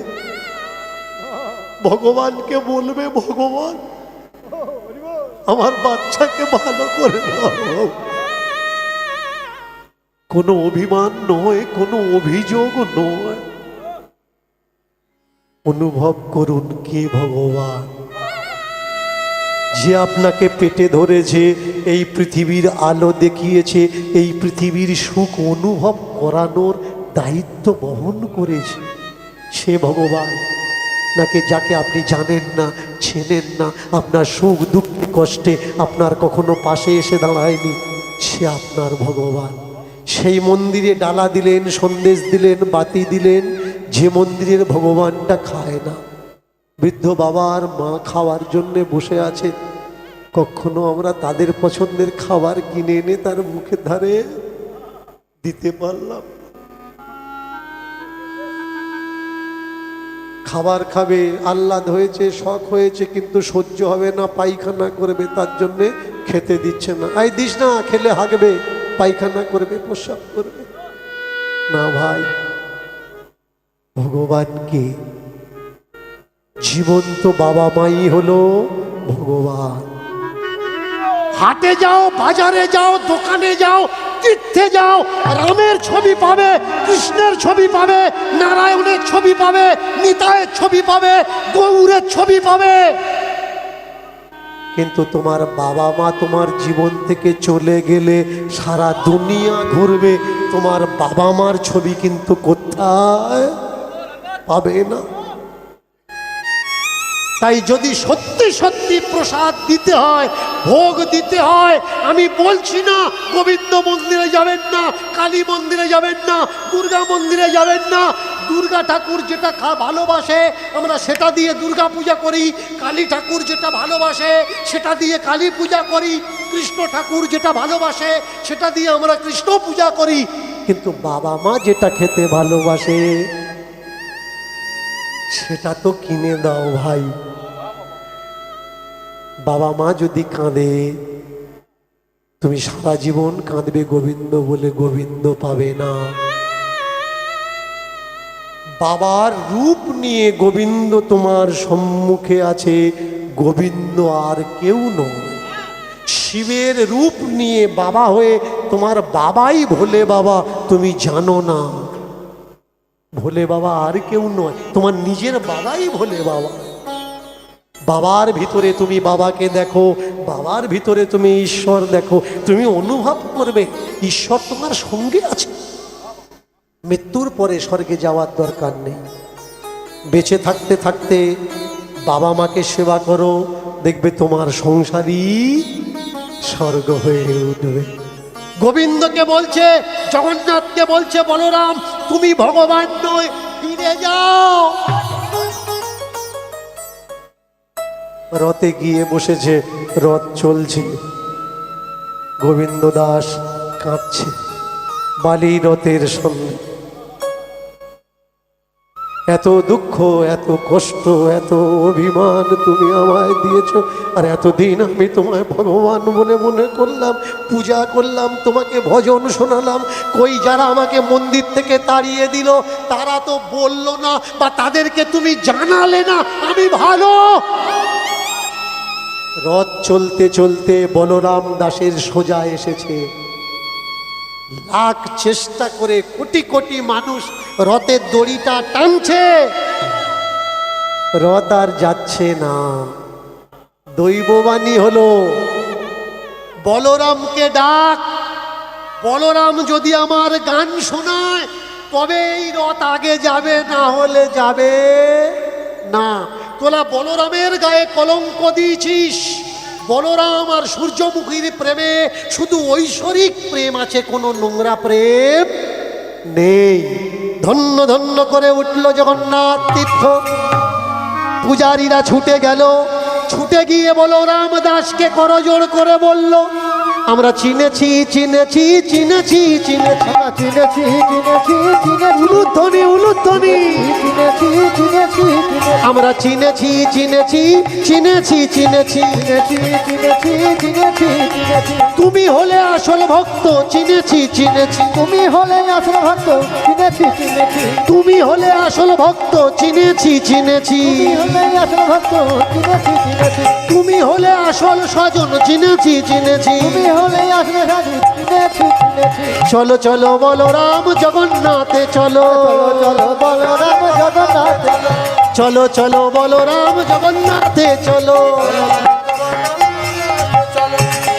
ভগবানকে বলবে, ভগবান আমার বাচ্চাকে ভালো করে দাও। কোনো অভিমান নয়, কোনো অভিযোগ নয়। অনুভব করুন কে ভগবান, যে আপনাকে পেটে ধরেছে, এই পৃথিবীর আলো দেখিয়েছে, এই পৃথিবীর সুখ অনুভব করানোর দায়িত্ব বহন করেছে। সে ভগবান নাকি যাকে আপনি জানেন না, চেনেন না, আপনার সুখ দুঃখে কষ্টে আপনার কখনো পাশে এসে দাঁড়ায়নি, সে আপনার ভগবান। সেই মন্দিরে ডালা দিলেন, সন্দেশ দিলেন, বাতি দিলেন, যে মন্দিরের ভগবানটা খায় না। বৃদ্ধ বাবা আর মা খাওয়ার জন্যে বসে আছে, কখনো আমরা তাদের পছন্দের খাবার কিনে এনে তার মুখের ধারে দিতে পারলাম? খাবার খাবে, আহ্লাদ হয়েছে, শখ হয়েছে, কিন্তু সহ্য হবে না, পায়খানা করবে, তার জন্যে খেতে দিচ্ছে না। আই দিস না, খেলে হাগবে, পায়খানা করবে, প্রস্রাব করবে না। ভাই, ভগবানকে জীবন্ত বাবা মাই হলো ভগবান। হাটে যাও, বাজারে যাও, দোকানে যাও, তীর্থে যাও, রামের ছবি পাবে, কৃষ্ণের ছবি পাবে, নারায়ণের ছবি পাবে, নিতাইয়ের ছবি পাবে, গৌরের ছবি পাবে। কিন্তু তোমার বাবা মা তোমার জীবন থেকে চলে গেলে সারা দুনিয়া ঘুরবে, তোমার বাবা মার ছবি কিন্তু কোথায় পাবে না। তাই যদি সত্যি সত্যি প্রসাদ দিতে হয়, ভোগ দিতে হয়, আমি বলছি না গোবিন্দ মন্দিরে যাবেন না, কালী মন্দিরে যাবেন না, দুর্গা মন্দিরে যাবেন না। দুর্গা ঠাকুর যেটা ভালোবাসে আমরা সেটা দিয়ে দুর্গা পূজা করি, কালী ঠাকুর যেটা ভালোবাসে সেটা দিয়ে কালী পূজা করি, কৃষ্ণ ঠাকুর যেটা ভালোবাসে সেটা দিয়ে আমরা কৃষ্ণ পূজা করি। কিন্তু বাবা মা যেটা খেতে ভালোবাসে সেটা তো কিনে দাও ভাই। বাবা মা যদি কাঁদে, তুমি সারা জীবন কাঁদবে গোবিন্দ বলে, গোবিন্দ পাবে না। বাবার রূপ নিয়ে গোবিন্দ তোমার সম্মুখে আছে, গোবিন্দ আর কেউ নয়। শিবের রূপ নিয়ে বাবা হয়ে তোমার বাবাই ভোলে বাবা, তুমি জানো না। ভোলে বাবা আর কেউ নয়, তোমার নিজের বাবাই ভোলে বাবা। বাবার ভিতরে তুমি বাবাকে দেখো, বাবার ভিতরে তুমি ঈশ্বর দেখো, তুমি অনুভব করবে ঈশ্বর তোমার সঙ্গে আছে। মৃত্যুর পরে স্বর্গে যাওয়ার দরকার নেই, বেঁচে থাকতে থাকতে বাবা মাকে সেবা করো, দেখবে তোমার সংসারই স্বর্গ হয়ে উঠবে। গোবিন্দকে বলছে, জগন্নাথকে বলছে, বলরাম তুমি ভগবান নয়, ফিরে যাও। রথে গিয়ে বসেছে, রথ চলছে, গোবিন্দ দাস কাঁদছে বালি রথের সঙ্গে। এত দুঃখ, এত কষ্ট, এত অভিমান তুমি আমায় দিয়েছো, আর এতদিন আমি তোমায় ভগবান বলে মনে করলাম, পূজা করলাম, তোমাকে ভজন শোনালাম। কই যারা আমাকে মন্দির থেকে তাড়িয়ে দিল তারা তো বলল না, বা তাদেরকে তুমি জানালে না আমি ভালো। রথ চলতে চলতে বলরাম দাসের সোজা এসেছে। লাখ চেষ্টা করে কোটি কোটি মানুষ রথের দড়িটা টানছে, রথ আর যাচ্ছে না। দৈববাণী হলো, বলরামকে ডাক, বলরাম যদি আমার গান শোনায় তবে এই রথ আগে যাবে, না হলে যাবে না। তোরা বলরামের গায়ে কলঙ্ক দিয়েছিস। বলরাম আর সূর্যমুখীর প্রেমে শুধু ঐশ্বরিক প্রেম আছে, কোনো নোংরা প্রেম নেই। ধন্য ধন্য করে উঠল জগন্নাথ তীর্থ। পূজারীরা ছুটে গেল, ছুটে গিয়ে বলরাম দাসকে করজোড় করে বলল, আমরা চিনেছি চিনেছি চিনেছি চিনেছি চিনেছি চিনেছি চিনেছি, উলুধ্বনি উলুধ্বনি, চিনেছি চিনেছি আমরা চিনেছি চিনেছি চিনেছি চিনেছি চিনেছি চিনেছি চিনেছি চিনেছি, তুমি হলে আসল ভক্ত, চিনেছি চিনেছি তুমি হলে আসল ভক্ত, চিনেছি চিনেছি, তুমি হলে আসল ভক্ত, চিনেছি চিনেছি তুমি হলে আসল ভক্ত, চিনেছি চিনেছি, তুমি হলে আসল স্বজন, চিনেছি চিনেছি তুমি হলে আসল সাধু, চিনেছি চিনেছি চলো চলো বলরাম জগন্নাথে চলো, চলো চলো বলরাম জগন্নাথ চলো চলো বলরাম জগন্নাথে চলো।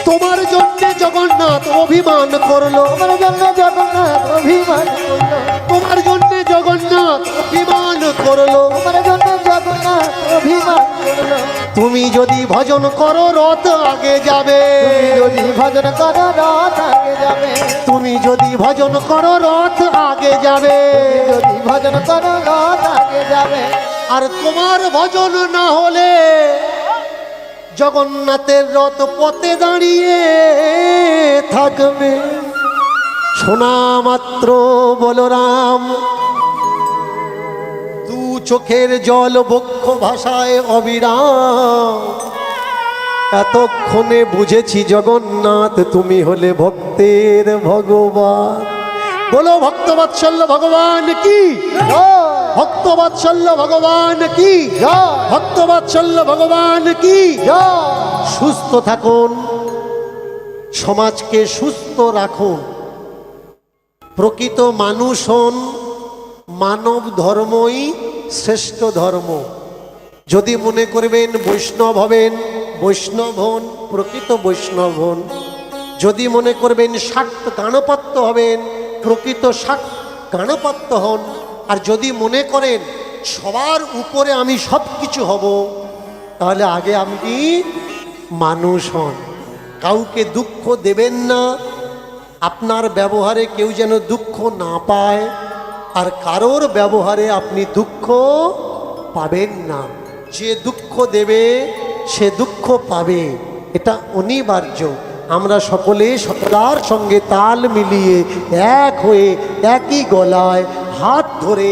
তোমার জন্য জগন্নাথ অভিমান করলো, আমার জন্য জগন্নাথ অভিমান করলো, তোমার জন্য জগন্নাথ অভিমান করলো। আমার জন্য জগন্নাথ অভিমান করলো। তুমি যদি ভজন করো রথ আগে যাবে, যদি ভজন করো রথ আগে যাবে, তুমি যদি ভজন করো রথ আগে যাবে। যদি ভজন করো রথ আগে যাবে। আর তোমার ভজন না হলে জগন্নাথের রথ পথে দাঁড়িয়ে থাকবে। শোনা মাত্র বলরাম দু চোখের জল বক্ষ ভাষায় অবিরাম। এতক্ষণে বুঝেছি জগন্নাথ তুমি হলে ভক্তের ভগবান। বলো ভক্তবৎসল্য ভগবান কি, ভক্তবৎসল্য ভগবান কি, ভক্তবৎসল্য ভগবান কি। সুস্থ থাকুন, সমাজকে সুস্থ রাখুন, প্রকৃত মানুষ হন, মানব ধর্মই শ্রেষ্ঠ ধর্ম। যদি মনে করবেন বৈষ্ণব হবেন, বৈষ্ণব হন, প্রকৃত বৈষ্ণব হন। যদি মনে করবেন শাক্ত গাণপত্য হবেন, প্রকৃত গাণপত্য হন। আর যদি মনে করেন সবার উপরে আমি সব কিছু হব, তাহলে আগে আপনি মানুষ হন। কাউকে দুঃখ দেবেন না, আপনার ব্যবহারে কেউ যেন দুঃখ না পায়, আর কারোর ব্যবহারে আপনি দুঃখ পাবেন না। যে দুঃখ দেবে সে দুঃখ পাবে, এটা অনিবার্য। আমরা সকলে সকলার সঙ্গে তাল মিলিয়ে এক হয়ে একই গলায় হাত ধরে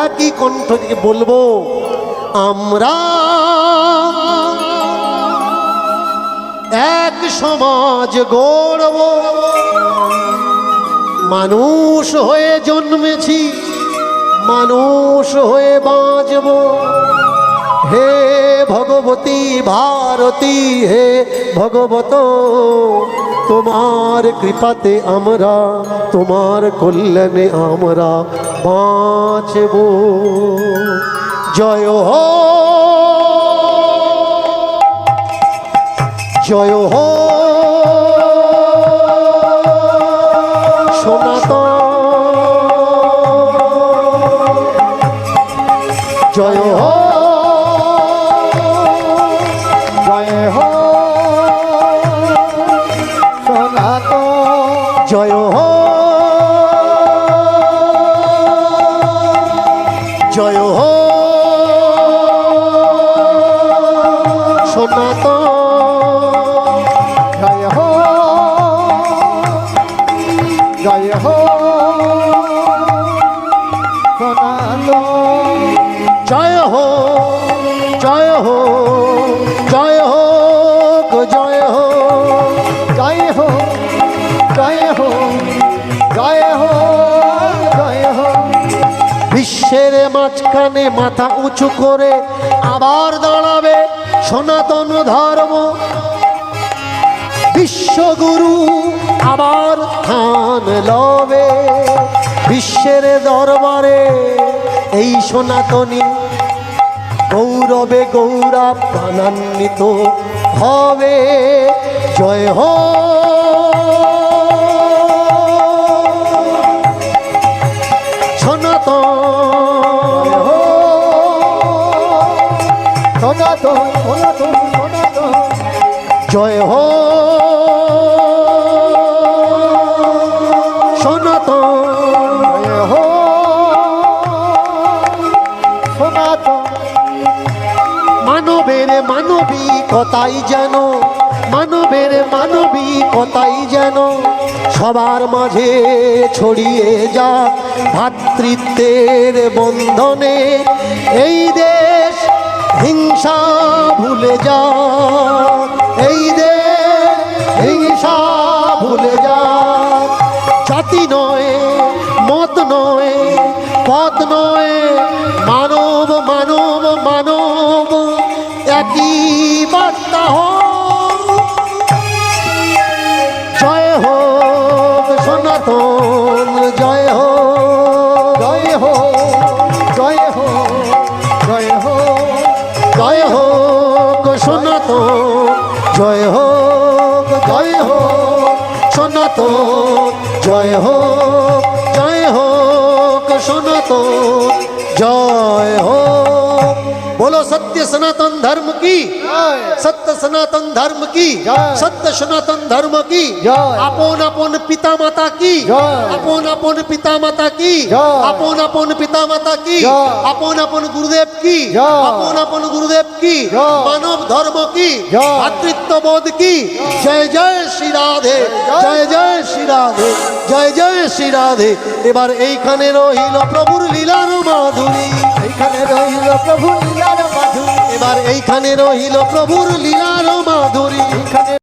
একই কণ্ঠ থেকে বলবো, আমরা এক সমাজ গড়ব। মানুষ হয়ে জন্মেছি, মানুষ হয়ে বাঁচব। হে ভগবতী ভারতী, হে ভগবত, তোমার কৃপাতে আমরা, তোমার কল্যাণে আমরা বাঁচব। জয় হো, জয় হো সনাতন, জয় হো, জয় হো সনাতন, জয় হো, জয় হো সনাতন, জয় হো, জয় হো সনাতন, জয় হো, জয় হো, জয় হো, জয় হো, জয় হো, জয় হো, জয় হো, জয় হো। বিশ্বের মাঝখানে মাথা উঁচু করে আবার দাঁড়াবে সনাতন ধর্ম। বিশ্বগুরু আবার স্থান লবে বিশ্বের দরবারে। এই সনাতনী গৌরবে গৌরব প্রাণান্বিত হবে। জয় হো, সনাতন, সনাতন, সনাতন, সনাতন, জয় হো সনাতন, জয় হো সনাতন। মানবের মানবিকতাই যেন, মানবের মানবিকতাই যেন সবার মাঝে ছড়িয়ে যাক ভ্রাতৃত্বের বন্ধনে। এই দেশ হিংসা ভুলে যাক, এই দেশ হিংসা ভুলে যাক। জাতি নয়, মত নয়, পথ নয়, মানব মানব মানব একই বার্তা হোক। জয় হো জয় হোক সনাতন, জয় হোক, জয় হোক সনাতন, জয় হোক, জয় হোক সনাতন, জয় হোক। बोलो सत्य सनातन धर्म की, सत्य सनातन धर्म की, सत्य सनातन धर्म की, अपन अपन पिता माता की, अपन अपन पिता माता की, अपन अपन पिता माता की, अपन अपन गुरुदेव की, अपन अपन गुरुदेव की, मानव धर्म की, भातृत्व बोध की। जय जय श्री राधे, जय जय श्री राधे, जय जय श्री राधे। এবার এইখানে রহিল প্রভুর লীলার মাধুরী, এইখানে রইল প্রভু লীলার মাধুরী, এবার এইখানে রহিল প্রভুর লীলার মাধুরী। এইখানে